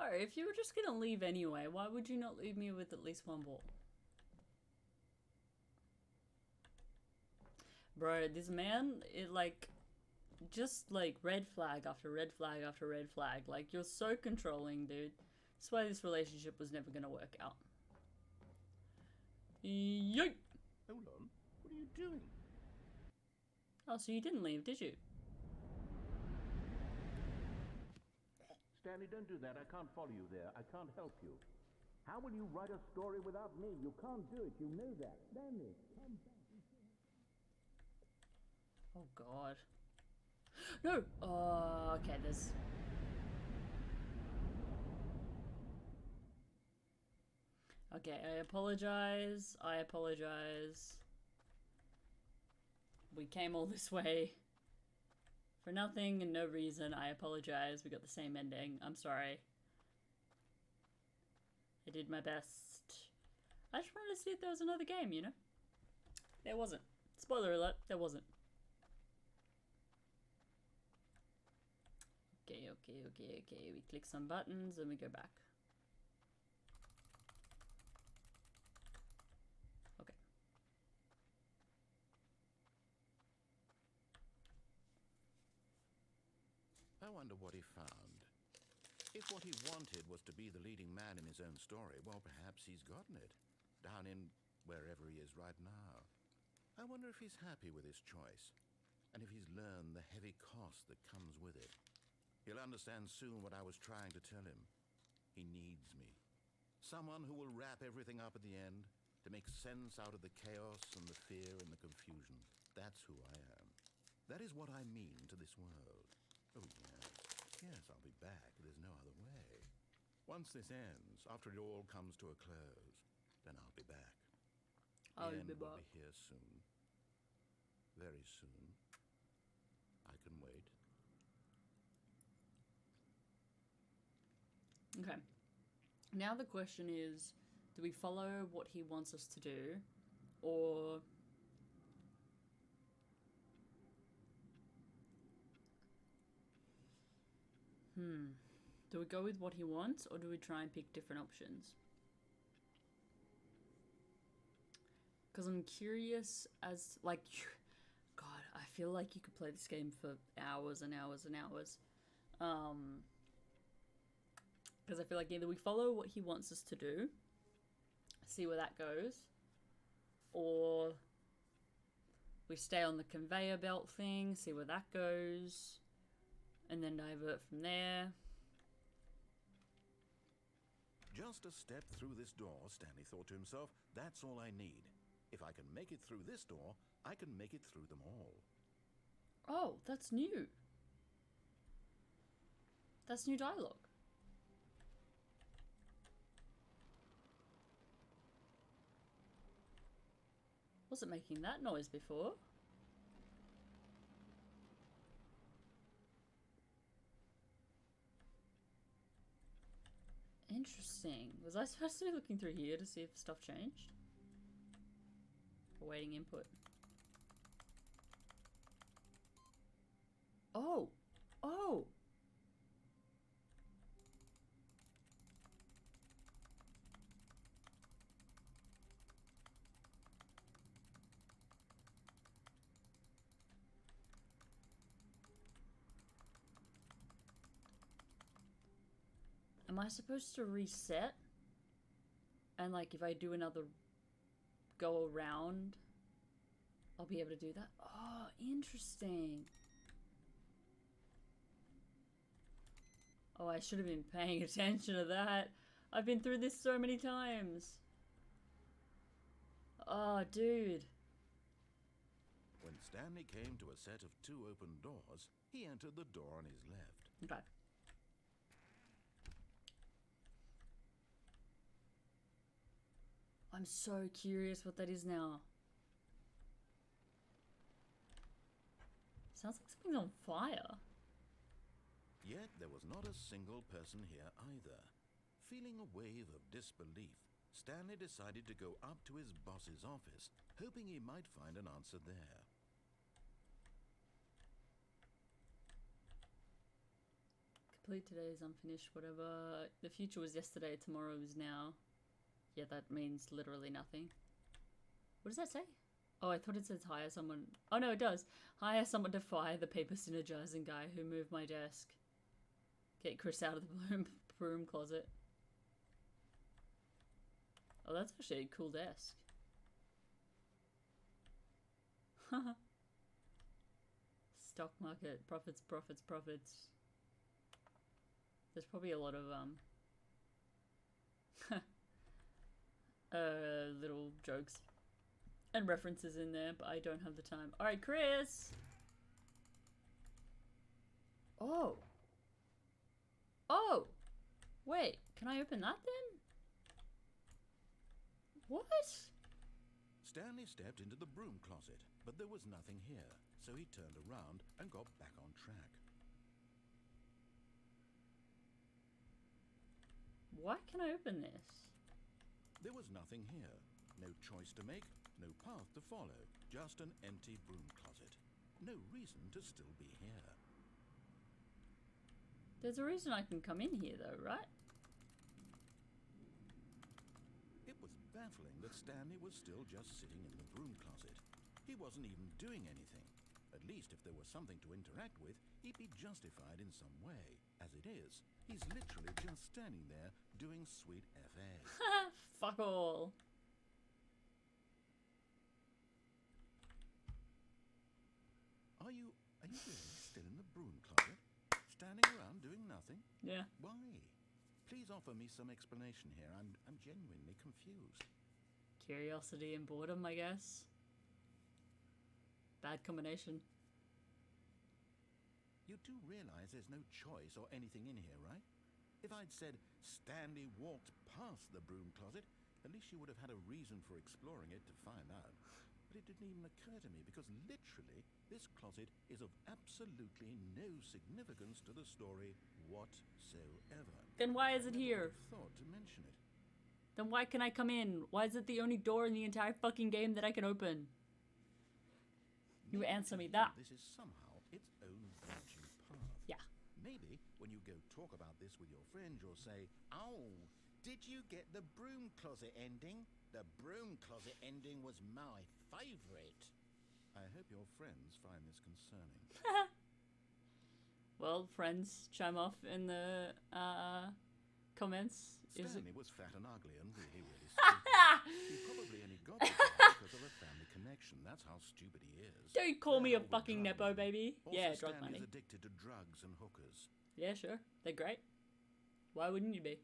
Alright, if you were just gonna leave anyway, why would you not leave me with at least one ball? Bro, this man, just like red flag after red flag after red flag. Like, you're so controlling, dude. That's why this relationship was never gonna work out. Yoink! Hold on. What are you doing? Oh, so you didn't leave, did you? Stanley, don't do that. I can't follow you there. I can't help you. How will you write a story without me? You can't do it. You know that. Stanley, come back. Oh god. No! Oh, okay, there's... Okay, I apologize. I apologize. We came all this way for nothing and no reason. I apologize. We got the same ending. I'm sorry. I did my best. I just wanted to see if there was another game, you know? There wasn't. Spoiler alert, there wasn't. Okay, okay, okay, okay. We click some buttons and we go back. Okay. I wonder what he found. If what he wanted was to be the leading man in his own story, well, perhaps he's gotten it. Down in wherever he is right now. I wonder if he's happy with his choice. And if he's learned the heavy cost that comes with it. He'll understand soon what I was trying to tell him. He needs me. Someone who will wrap everything up at the end to make sense out of the chaos and the fear and the confusion. That's who I am. That is what I mean to this world. Oh, yes. Yes, I'll be back. There's no other way. Once this ends, after it all comes to a close, then I'll be back. I'll The end be will back. be here soon. Very soon. I can wait. Okay. Now the question is, do we follow what he wants us to do, or do we go with what he wants, or do we try and pick different options? Because I'm curious as, like, God, I feel like you could play this game for hours and hours and hours. Because I feel like either we follow what he wants us to do, see where that goes, or we stay on the conveyor belt thing, see where that goes, and then divert from there. Just a step through this door, Stanley thought to himself. That's all I need. If I can make it through this door, I can make it through them all. Oh, that's new. That's new dialogue. Wasn't making that noise before. Interesting. Was I supposed to be looking through here to see if stuff changed? Awaiting input. Oh! Oh! Am I supposed to reset? And like if I do another go around, I'll be able to do that? Oh, interesting. Oh, I should have been paying attention to that. I've been through this so many times. Oh, dude. When Stanley came to a set of 2 open doors, he entered the door on his left. Okay. I'm so curious what that is now. Sounds like something's on fire. Yet there was not a single person here either. Feeling a wave of disbelief, Stanley decided to go up to his boss's office, hoping he might find an answer there. Complete today's unfinished whatever. The future was yesterday, tomorrow is now. Yeah, that means literally nothing. What does that say? Oh, I thought it says hire someone. Oh no, it does. Hire someone to fire the paper synergizing guy who moved my desk. Get Chris out of the broom closet. Oh, that's actually a cool desk. Stock market, profits, profits, profits. There's probably a lot of little jokes and references in there, but I don't have the time. All right, Chris. Oh. Oh. Wait, can I open that then? What? Stanley stepped into the broom closet, but there was nothing here, so he turned around and got back on track. Why can I open this? There was nothing here. No choice to make, no path to follow, just an empty broom closet. No reason to still be here. There's a reason I can come in here though, right? It was baffling that Stanley was still just sitting in the broom closet. He wasn't even doing anything. At least if there was something to interact with, he'd be justified in some way. As it is, he's literally just standing there doing sweet FA. Fuck all. Are you really still in the broom closet? Standing around doing nothing? Yeah. Why? Please offer me some explanation here. I'm genuinely confused. Curiosity and boredom, I guess. Bad combination. You do realize there's no choice or anything in here, right? If I'd said Stanley walked past the broom closet, at least you would have had a reason for exploring it to find out. But it didn't even occur to me because literally this closet is of absolutely no significance to the story whatsoever. Then why is it here? I thought to mention it. Then why can I come in? Why is it the only door in the entire fucking game that I can open? You answer me that. This is somehow its own branching path. Yeah. Maybe when you go talk about this with your friend, you'll say, "Oh, did you get the broom closet ending? The broom closet ending was my favorite." I hope your friends find this concerning. Well, friends, chime off in the comments. Stanley was fat and ugly and really, really stupid. He probably only got the job because of a family connection. That's how stupid he is. Don't call me a All the fucking drug nepo money. baby. Also, Yeah, drug Stanley's money. addicted to drugs and hookers. Yeah, sure. They're great. Why wouldn't you be?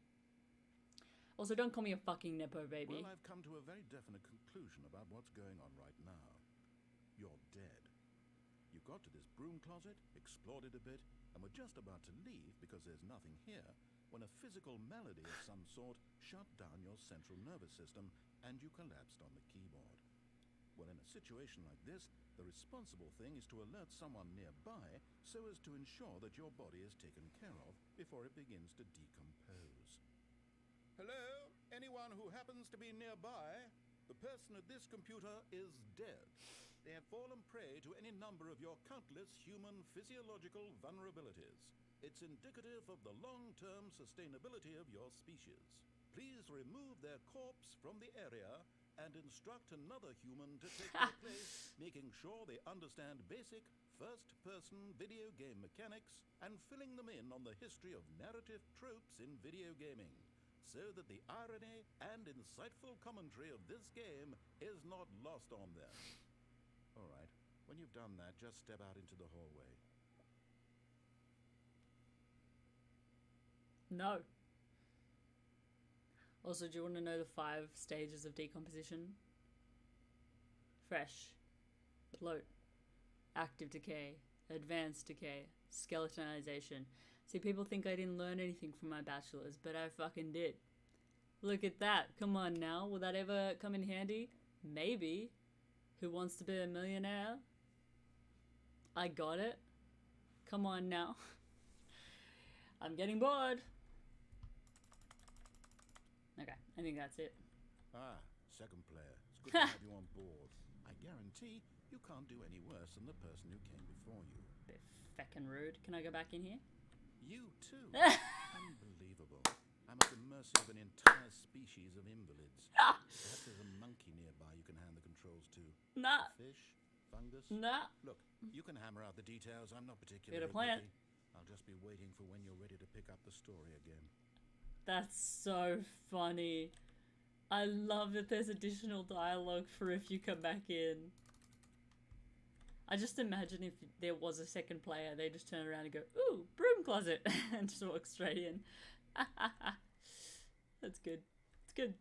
Also, don't call me a fucking nepo baby. Well, I've come to a very definite conclusion about what's going on right now. You're dead. You got to this broom closet, explored it a bit, and were just about to leave because there's nothing here when a physical malady of some sort shut down your central nervous system and you collapsed on the keyboard. Well, in a situation like this, the responsible thing is to alert someone nearby so as to ensure that your body is taken care of before it begins to decompose. Hello? Anyone who happens to be nearby? The person at this computer is dead. They have fallen prey to any number of your countless human physiological vulnerabilities. It's indicative of the long-term sustainability of your species. Please remove their corpse from the area and instruct another human to take their place, making sure they understand basic first-person video game mechanics and filling them in on the history of narrative tropes in video gaming, so that the irony and insightful commentary of this game is not lost on them. All right, when you've done that, just step out into the hallway. No. Also, do you want to know the 5 stages of decomposition? Fresh, float, active decay, advanced decay, skeletonization. See, people think I didn't learn anything from my bachelor's, but I fucking did. Look at that. Come on now. Will that ever come in handy? Maybe. Who wants to be a millionaire? I got it. Come on now. I'm getting bored. Okay, I think that's it. Ah, second player. It's good to have you on board. I guarantee you can't do any worse than the person who came before you. Bit feckin' rude. Can I go back in here? You too. Unbelievable. I'm at the mercy of an entire species of invalids. Perhaps there's a monkey nearby you can hand the controls to. Nah. Fish? Fungus? Nah. Look, you can hammer out the details. I'm not particularly Bit of plant. witty. I'll just be waiting for when you're ready to pick up the story again. That's so funny. I love that there's additional dialogue for if you come back in. I just imagine if there was a second player, they just turn around and go, ooh, broom closet, and just walk straight in. That's good. It's good.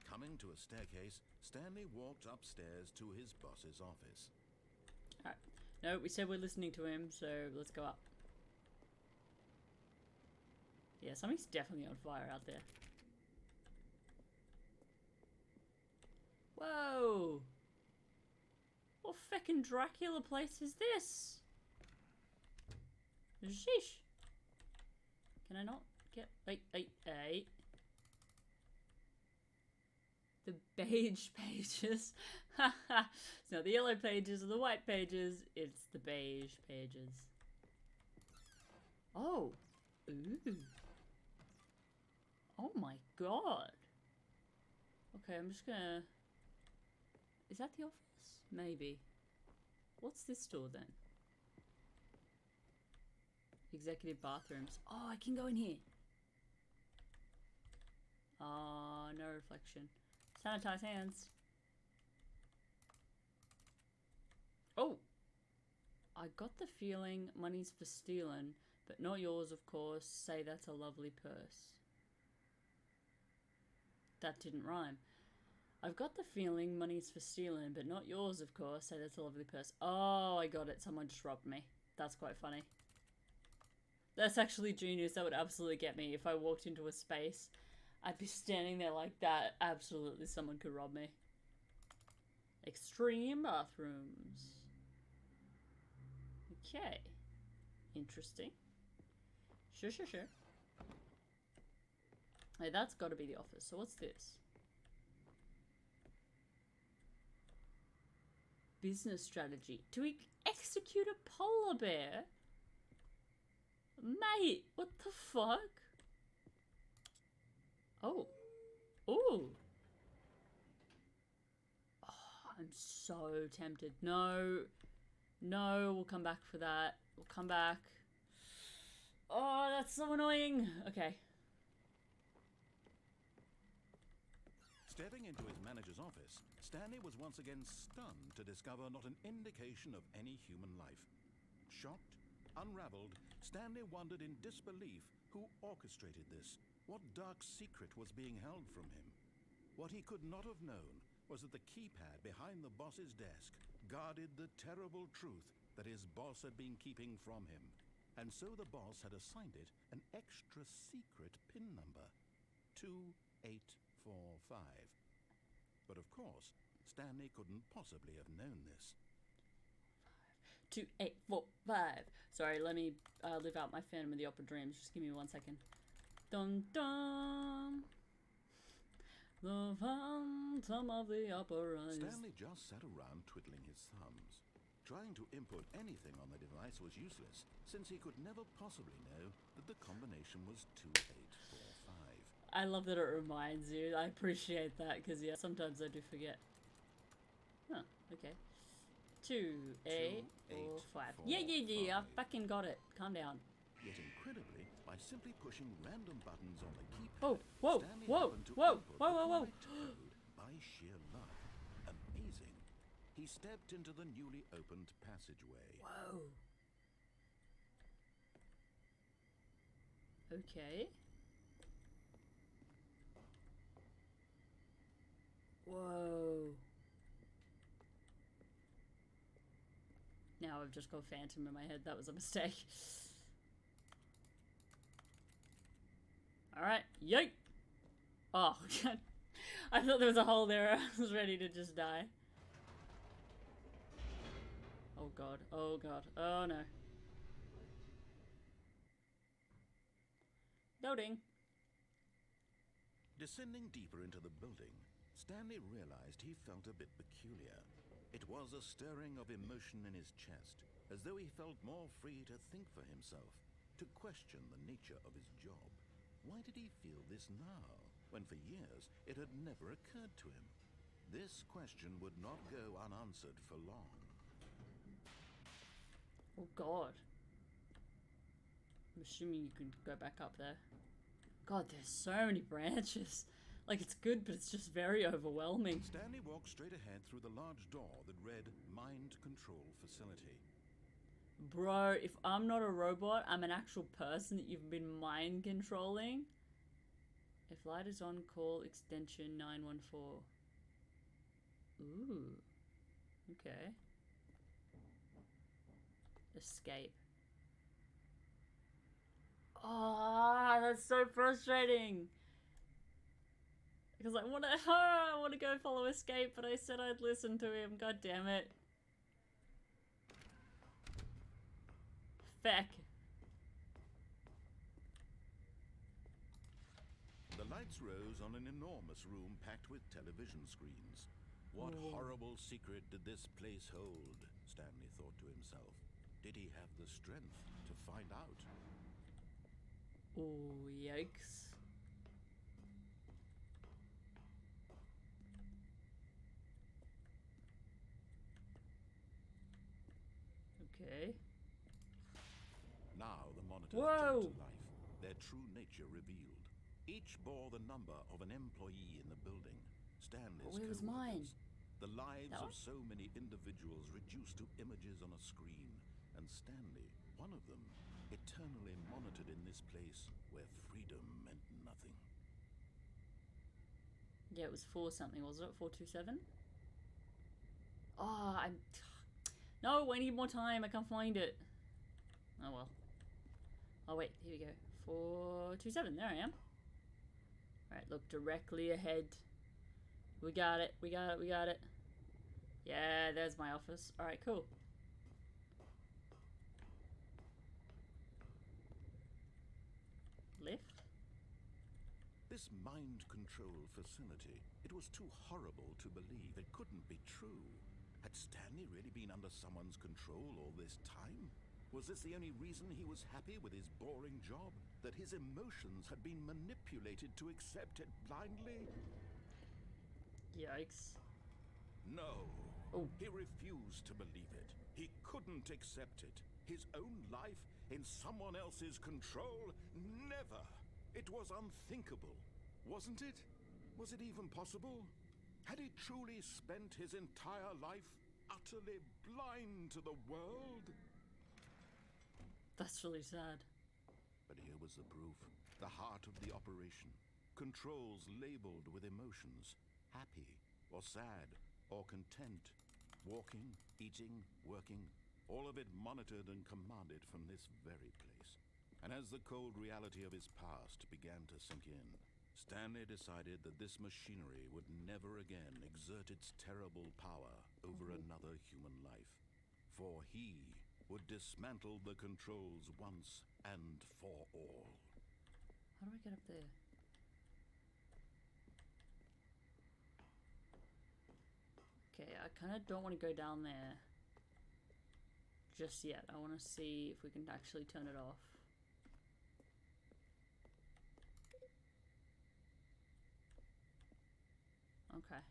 Coming to a staircase, Stanley walked upstairs to his boss's office. Alright. No, we said we're listening to him, so let's go up. Yeah, something's definitely on fire out there. Whoa! What feckin' Dracula place is this? Sheesh. Can I not get... Hey. The beige pages. It's not the yellow pages or the white pages. It's the beige pages. Oh. Ooh. Oh my god. Okay, I'm just gonna... Is that the office? Maybe. What's this door then? Executive bathrooms. Oh, I can go in here. Oh, no reflection. Sanitize hands. Oh! I got the feeling money's for stealing, but not yours, of course. Say that's a lovely purse. That didn't rhyme. I've got the feeling money's for stealing, but not yours, of course. Say that's a lovely purse. Oh, I got it. Someone just robbed me. That's quite funny. That's actually genius. That would absolutely get me. If I walked into a space, I'd be standing there like that. Absolutely, someone could rob me. Extreme bathrooms. Okay. Interesting. Sure. Hey, that's got to be the office. So what's this? Business strategy. To execute a polar bear? Mate, what the fuck? Oh. Ooh. Oh, I'm so tempted. No. No, we'll come back for that. We'll come back. Oh, that's so annoying. Okay. Stepping into his manager's office, Stanley was once again stunned to discover not an indication of any human life. Shocked, unraveled, Stanley wondered in disbelief who orchestrated this, what dark secret was being held from him. What he could not have known was that the keypad behind the boss's desk guarded the terrible truth that his boss had been keeping from him, and so the boss had assigned it an extra secret PIN number, 2845. But of course, Stanley couldn't possibly have known this. 2845. Sorry, let me live out my Phantom of the Opera dreams. Just give me 1 second. Dun dun. The Phantom of the Opera. Stanley just sat around twiddling his thumbs. Trying to input anything on the device was useless, since he could never possibly know that the combination was 2845. I love that it reminds you. I appreciate that because yeah, sometimes I do forget. Huh. Okay. 2, 8, 4, 5. Yeah, I fucking got it. Calm down. Yet incredibly, by simply pushing random buttons on the keypad, Oh, whoa, Stanley whoa, happened to whoa, input whoa, the whoa, whoa. correct code by sheer luck. Amazing. He stepped into the newly opened passageway. Whoa. Okay. Whoa. Now I've just got Phantom in my head. That was a mistake. Alright. Yoke! Oh, God. I thought there was a hole there. I was ready to just die. Oh, God. Oh, God. Oh, no. Loading. Descending deeper into the building, Stanley realized he felt a bit peculiar. It was a stirring of emotion in his chest, as though he felt more free to think for himself, to question the nature of his job. Why did he feel this now, when for years it had never occurred to him? This question would not go unanswered for long. Oh, God. I'm assuming you can go back up there. God, there's so many branches. Like, it's good, but it's just very overwhelming. Stanley walked straight ahead through the large door that read Mind Control Facility. Bro, if I'm not a robot, I'm an actual person that you've been mind controlling. If light is on, call extension 914. Ooh. Okay. Escape. Ah, oh, that's so frustrating. Because I want to go follow Escape, but I said I'd listen to him. God damn it. Feck. The lights rose on an enormous room packed with television screens. What horrible secret did this place hold? Stanley thought to himself. Did he have the strength to find out? Oh, yikes. Okay. Now the monitors Whoa! jumped to life, their true nature revealed. Each bore the number of an employee in the building. Stanley's Where was mine? The lives That of one? so many individuals reduced to images on a screen. And Stanley, one of them, eternally monitored in this place where freedom meant nothing. Yeah, it was 4 something, wasn't it? 427? Oh, I'm... No, I need more time. I can't find it. Oh, well. Oh, wait. Here we go. 427. There I am. Alright, look directly ahead. We got it. We got it. We got it. Yeah, there's my office. Alright, cool. Lift? This mind control facility, it was too horrible to believe. It couldn't be true. Had Stanley really been under someone's control all this time? Was this the only reason he was happy with his boring job? That his emotions had been manipulated to accept it blindly? Yikes. No. Oh. He refused to believe it. He couldn't accept it. His own life in someone else's control? Never. It was unthinkable, wasn't it? Was it even possible? Had he truly spent his entire life utterly blind to the world? That's really sad. But here was the proof. The heart of the operation. Controls labeled with emotions. Happy, or sad, or content. Walking, eating, working. All of it monitored and commanded from this very place. And as the cold reality of his past began to sink in, Stanley decided that this machinery would never again exert its terrible power over another human life. For he would dismantle the controls once and for all. How do I get up there? Okay, I kind of don't want to go down there just yet. I want to see if we can actually turn it off. Okay.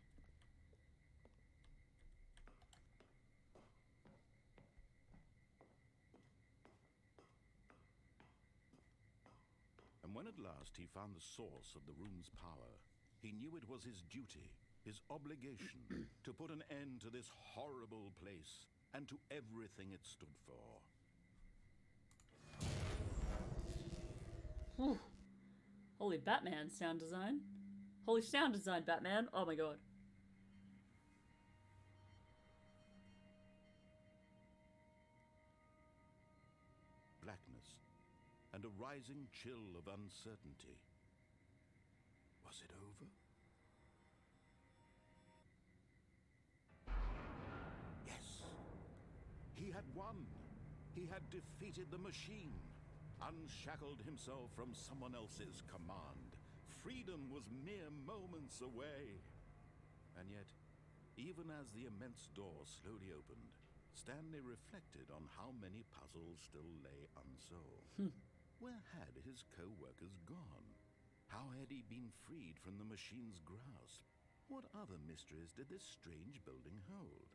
And when at last he found the source of the room's power, he knew it was his duty, his obligation, to put an end to this horrible place and to everything it stood for. Whew. Holy Batman sound design. Holy sound design, Batman. Oh my god. Blackness and a rising chill of uncertainty. Was it over? Yes. He had won. He had defeated the machine, unshackled himself from someone else's command. Freedom was mere moments away. And yet, even as the immense door slowly opened, Stanley reflected on how many puzzles still lay unsolved. Where had his co-workers gone? How had he been freed from the machine's grasp? What other mysteries did this strange building hold?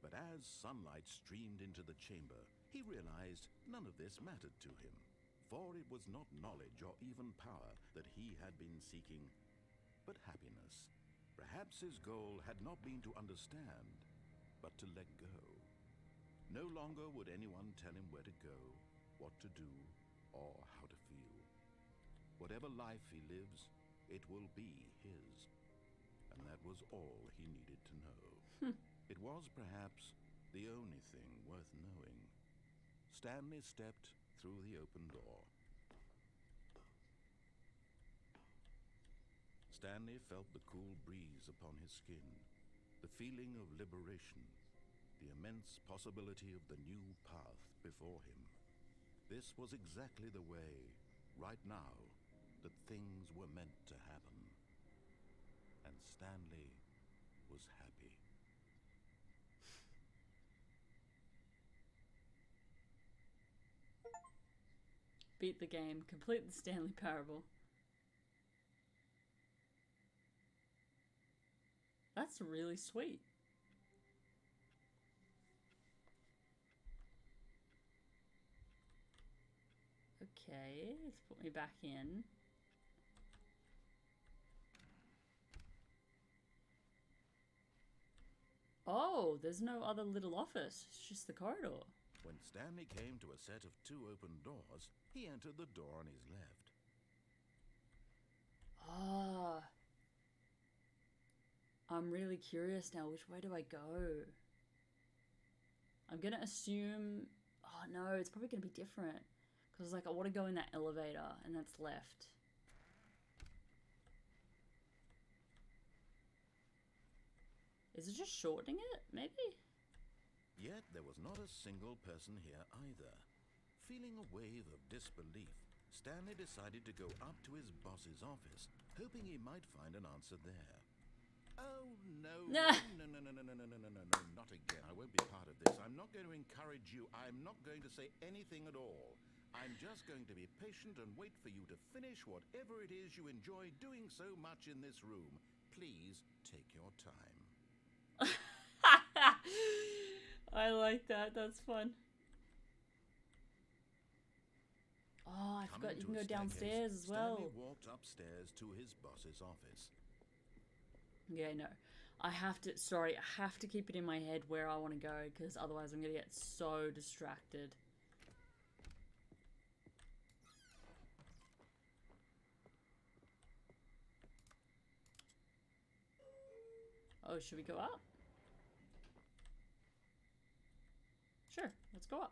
But as sunlight streamed into the chamber, he realized none of this mattered to him, for it was not knowledge or even power that he had been seeking, but happiness. Perhaps his goal had not been to understand, but to let go. No longer would anyone tell him where to go, what to do, or how to feel. Whatever life he lives, it will be his. And that was all he needed to know. It was perhaps the only thing worth knowing. Stanley stepped through the open door. Stanley felt the cool breeze upon his skin, the feeling of liberation, the immense possibility of the new path before him. This was exactly the way, right now, that things were meant to happen. And Stanley was happy. Beat the game. Complete the Stanley Parable. That's really sweet. Okay, let's put me back in. Oh, there's no other little office. It's just the corridor. When Stanley came to a set of 2 open doors, he entered the door on his left. Ah. I'm really curious now. Which way do I go? I'm gonna assume... Oh no, it's probably gonna be different. Because like I want to go in that elevator and that's left. Is it just shortening it? Maybe? Yet there was not a single person here either. Feeling a wave of disbelief, Stanley decided to go up to his boss's office, hoping he might find an answer there. Oh, no, no, no, no, no, no, no, no, no, no, no, not again. I won't be part of this. I'm not going to encourage you. I'm not going to say anything at all. I'm just going to be patient and wait for you to finish whatever it is you enjoy doing so much in this room. Please take your time. I like that. That's fun. Oh, I forgot you can go downstairs as well. Stanley walked upstairs to his boss's office. Yeah, no. I have to keep it in my head where I want to go, because otherwise I'm going to get so distracted. Oh, should we go up? Sure, let's go up.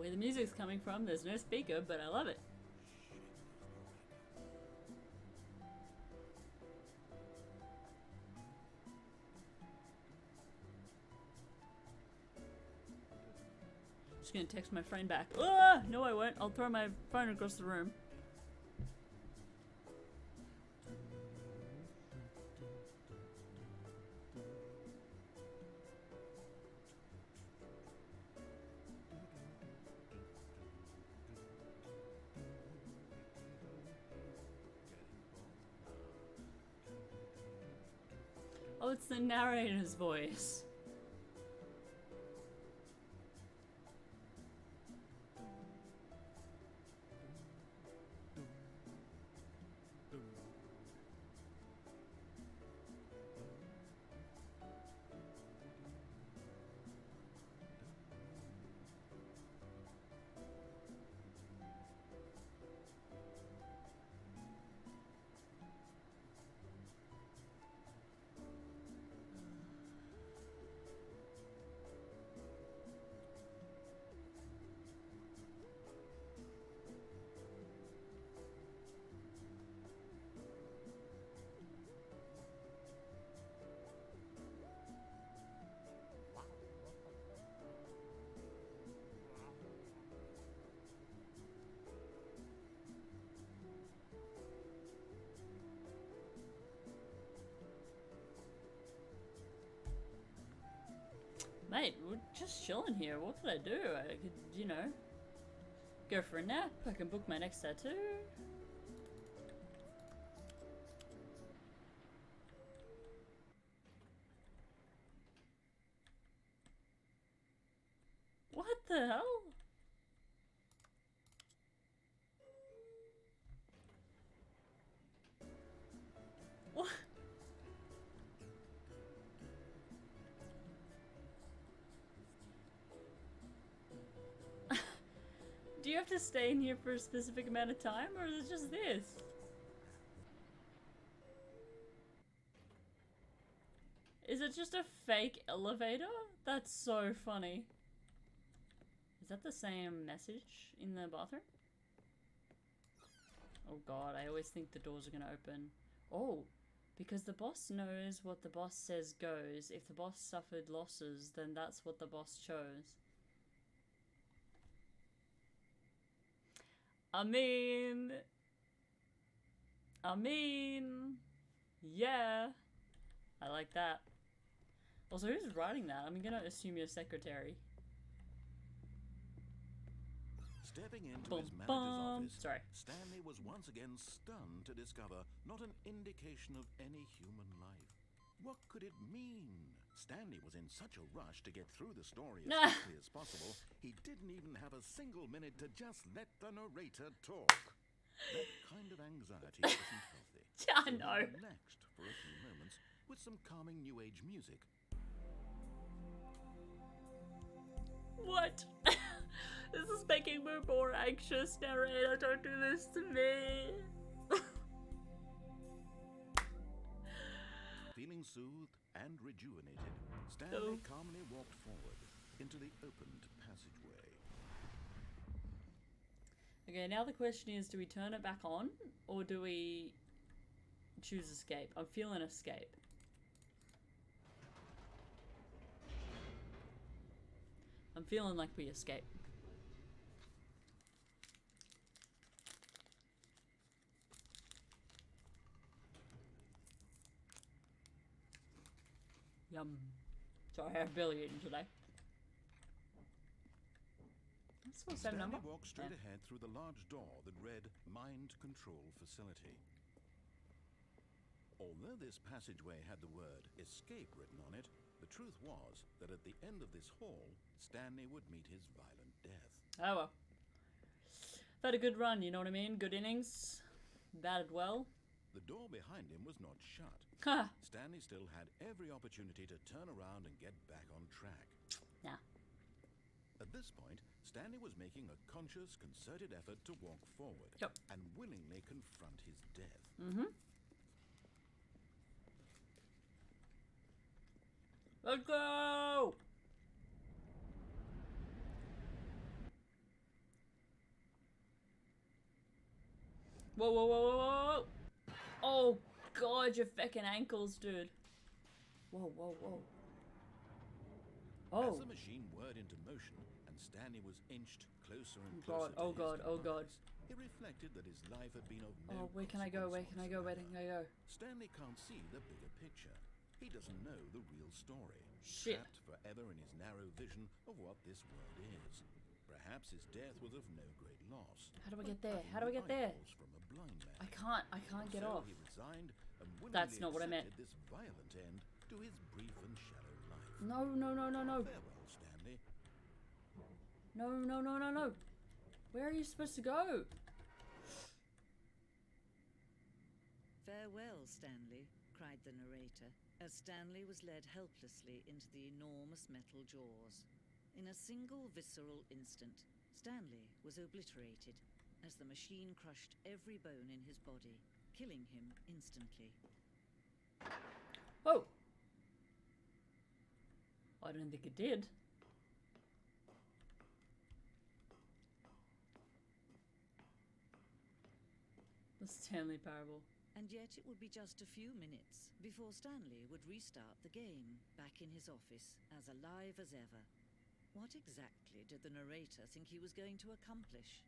where the music's coming from. There's no speaker, but I love it. Just gonna text my friend back. Ah! No, I won't. I'll throw my phone across the room. Oh, it's the narrator's voice. Mate, we're just chilling here. What could I do? I could, you know, go for a nap. I can book my next tattoo. What the hell? What? Do you have to stay in here for a specific amount of time, or is it just this? Is it just a fake elevator? That's so funny. Is that the same message in the bathroom? Oh god, I always think the doors are gonna open. Oh, because the boss knows what the boss says goes. If the boss suffered losses, then that's what the boss chose. I mean, yeah, I like that. Also, who's writing that? I'm gonna assume your secretary. Stepping into Boom, his manager's boom. office, Sorry. Stanley was once again stunned to discover not an indication of any human life. What could it mean? Stanley was in such a rush to get through the story as quickly as possible, he didn't even have a single minute to just let the narrator talk. That kind of anxiety isn't healthy. I So know. he relaxed for a few moments with some calming new age music. What? This is making me more anxious, narrator. Don't do this to me. Feeling soothed and rejuvenated, Stanley calmly walked forward into the opened passageway. Okay, now the question is, do we turn it back on, or do we choose escape? I'm feeling escape. I'm feeling like we escape. Yum. Sorry, I have Billy eating today. That's the same number. Stanley walked straight Yeah. ahead through the large door that read Mind Control Facility. Although this passageway had the word escape written on it, the truth was that at the end of this hall, Stanley would meet his violent death. Oh well. I've had a good run, you know what I mean? Good innings. Batted well. The door behind him was not shut. Ha! Stanley still had every opportunity to turn around and get back on track. Nah. At this point, Stanley was making a conscious, concerted effort to walk forward Yep. and willingly confront his death. Mm-hmm. Let's go! Whoa, whoa, whoa, whoa, whoa! Oh god, your feckin' ankles, dude. Whoa, whoa, whoa. Oh. As the machine whirred into motion and Stanley was inched closer and God, closer to oh god, his oh god. demise, he reflected that his life had been of no Oh, where can I go? Where consequence can I go? Where can I go? Stanley can't see the bigger picture. He doesn't know the real story. Shit. Trapped forever in his narrow vision of what this world is. Perhaps his death was of no great loss. How do I but get there? cutting How do I the get there? eyeballs from a blind man. I can't get So off. he resigned and That's willingly not what I meant. accepted this violent end to his brief and shallow life. No, no, no, no, no. Farewell, Stanley. No, no, no, no, no. Where are you supposed to go? Farewell, Stanley, cried the narrator, as Stanley was led helplessly into the enormous metal jaws. In a single visceral instant, Stanley was obliterated as the machine crushed every bone in his body, killing him instantly. Oh. I don't think it did. The Stanley Parable. And yet it would be just a few minutes before Stanley would restart the game, back in his office, as alive as ever. What exactly did the narrator think he was going to accomplish?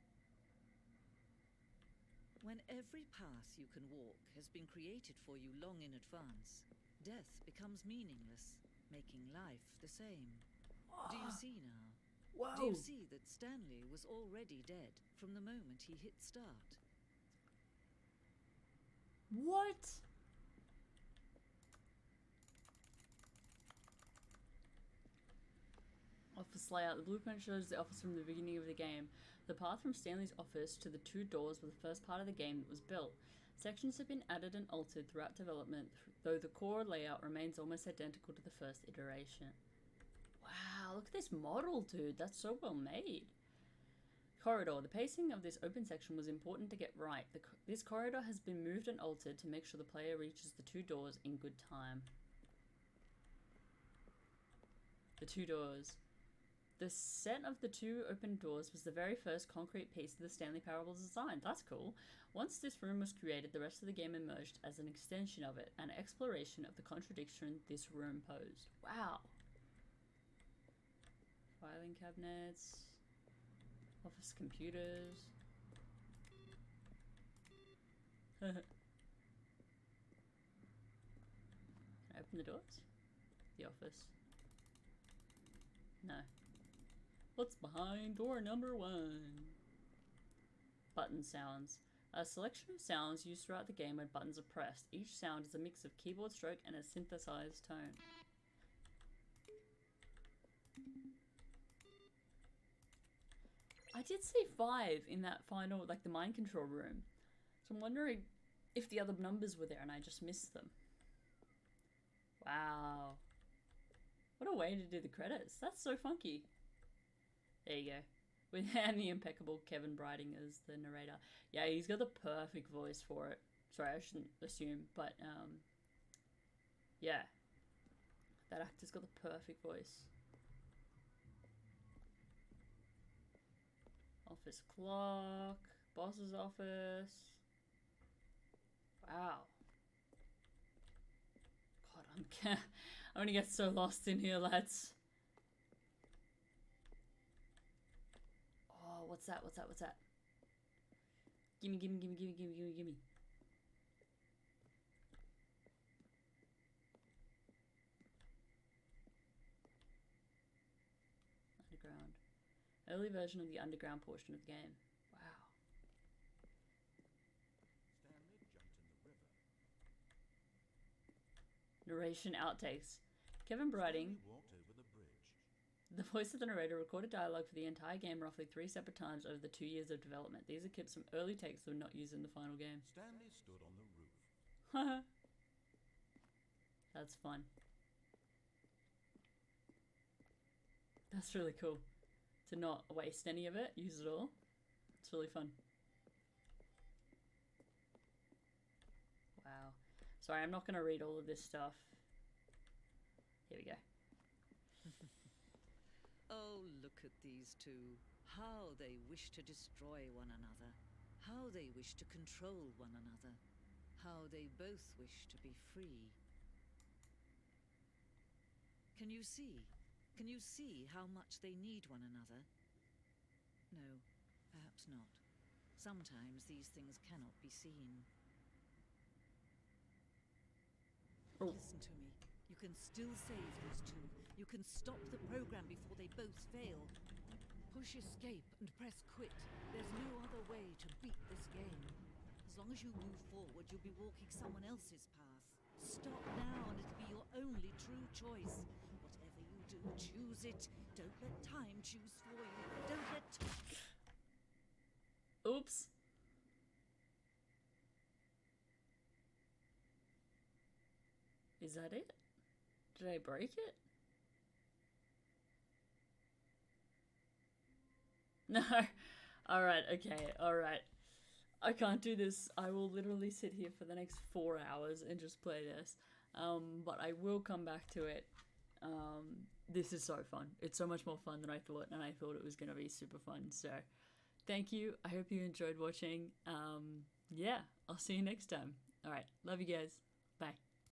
When every path you can walk has been created for you long in advance, death becomes meaningless, making life the same. Do you see now? Whoa. Do you see that Stanley was already dead from the moment he hit start? What? Office layout. The blueprint shows the office from the beginning of the game. The path from Stanley's office to the two doors were the first part of the game that was built. Sections have been added and altered throughout development, though the core layout remains almost identical to the first iteration. Wow, look at this model, dude. That's so well made. Corridor. The pacing of this open section was important to get right. This corridor has been moved and altered to make sure the player reaches the two doors in good time. The two doors. The set of the two open doors was the very first concrete piece of the Stanley Parable design. That's cool. Once this room was created, the rest of the game emerged as an extension of it, an exploration of the contradiction this room posed. Wow. Filing cabinets. Office computers. Can I open the doors? The office. No. What's behind door number 1? Button sounds. A selection of sounds used throughout the game when buttons are pressed. Each sound is a mix of keyboard stroke and a synthesized tone. I did see 5 in that final, like the mind control room. So I'm wondering if the other numbers were there and I just missed them. Wow. What a way to do the credits. That's so funky. There you go. And the impeccable Kevin Briding as the narrator. Yeah, he's got the perfect voice for it. Sorry, I shouldn't assume, but yeah. That actor's got the perfect voice. Office clock. Boss's office. Wow. God, I'm gonna get so lost in here, lads. Oh, what's that? What's that? What's that? Gimme, gimme, gimme, gimme, gimme, gimme, gimme. Underground. Early version of the underground portion of the game. Wow. Stanley jumped in the river. Narration outtakes. Kevin Briding, Stanley walked over the bridge. the voice of the narrator, recorded dialogue for the entire game roughly 3 separate times over the 2 years of development. These are clips from early takes that were not used in the final game. Stanley stood on the roof. That's fun. That's really cool. To not waste any of it, use it all. It's really fun. Wow. Sorry, I'm not going to read all of this stuff. Here we go. Oh, look at these two. How they wish to destroy one another. how they wish to control one another, how they both wish to be free. Can you see? Can you see how much they need one another? No, perhaps not. Sometimes these things cannot be seen. Oh. Listen to me. You can still save these two. You can stop the program before they both fail. Push escape and press quit. There's no other way to beat this game. As long as you move forward, you'll be walking someone else's path. Stop now and it'll be your only true choice. Whatever you do, choose it. Don't let time choose for you. Don't let... Oops. Is that it? Did I break it? No. Alright, okay, alright. I can't do this. I will literally sit here for the next 4 hours and just play this. But I will come back to it. This is so fun. It's so much more fun than I thought, and I thought it was going to be super fun. So, thank you. I hope you enjoyed watching. Yeah, I'll see you next time. Alright, love you guys. Bye.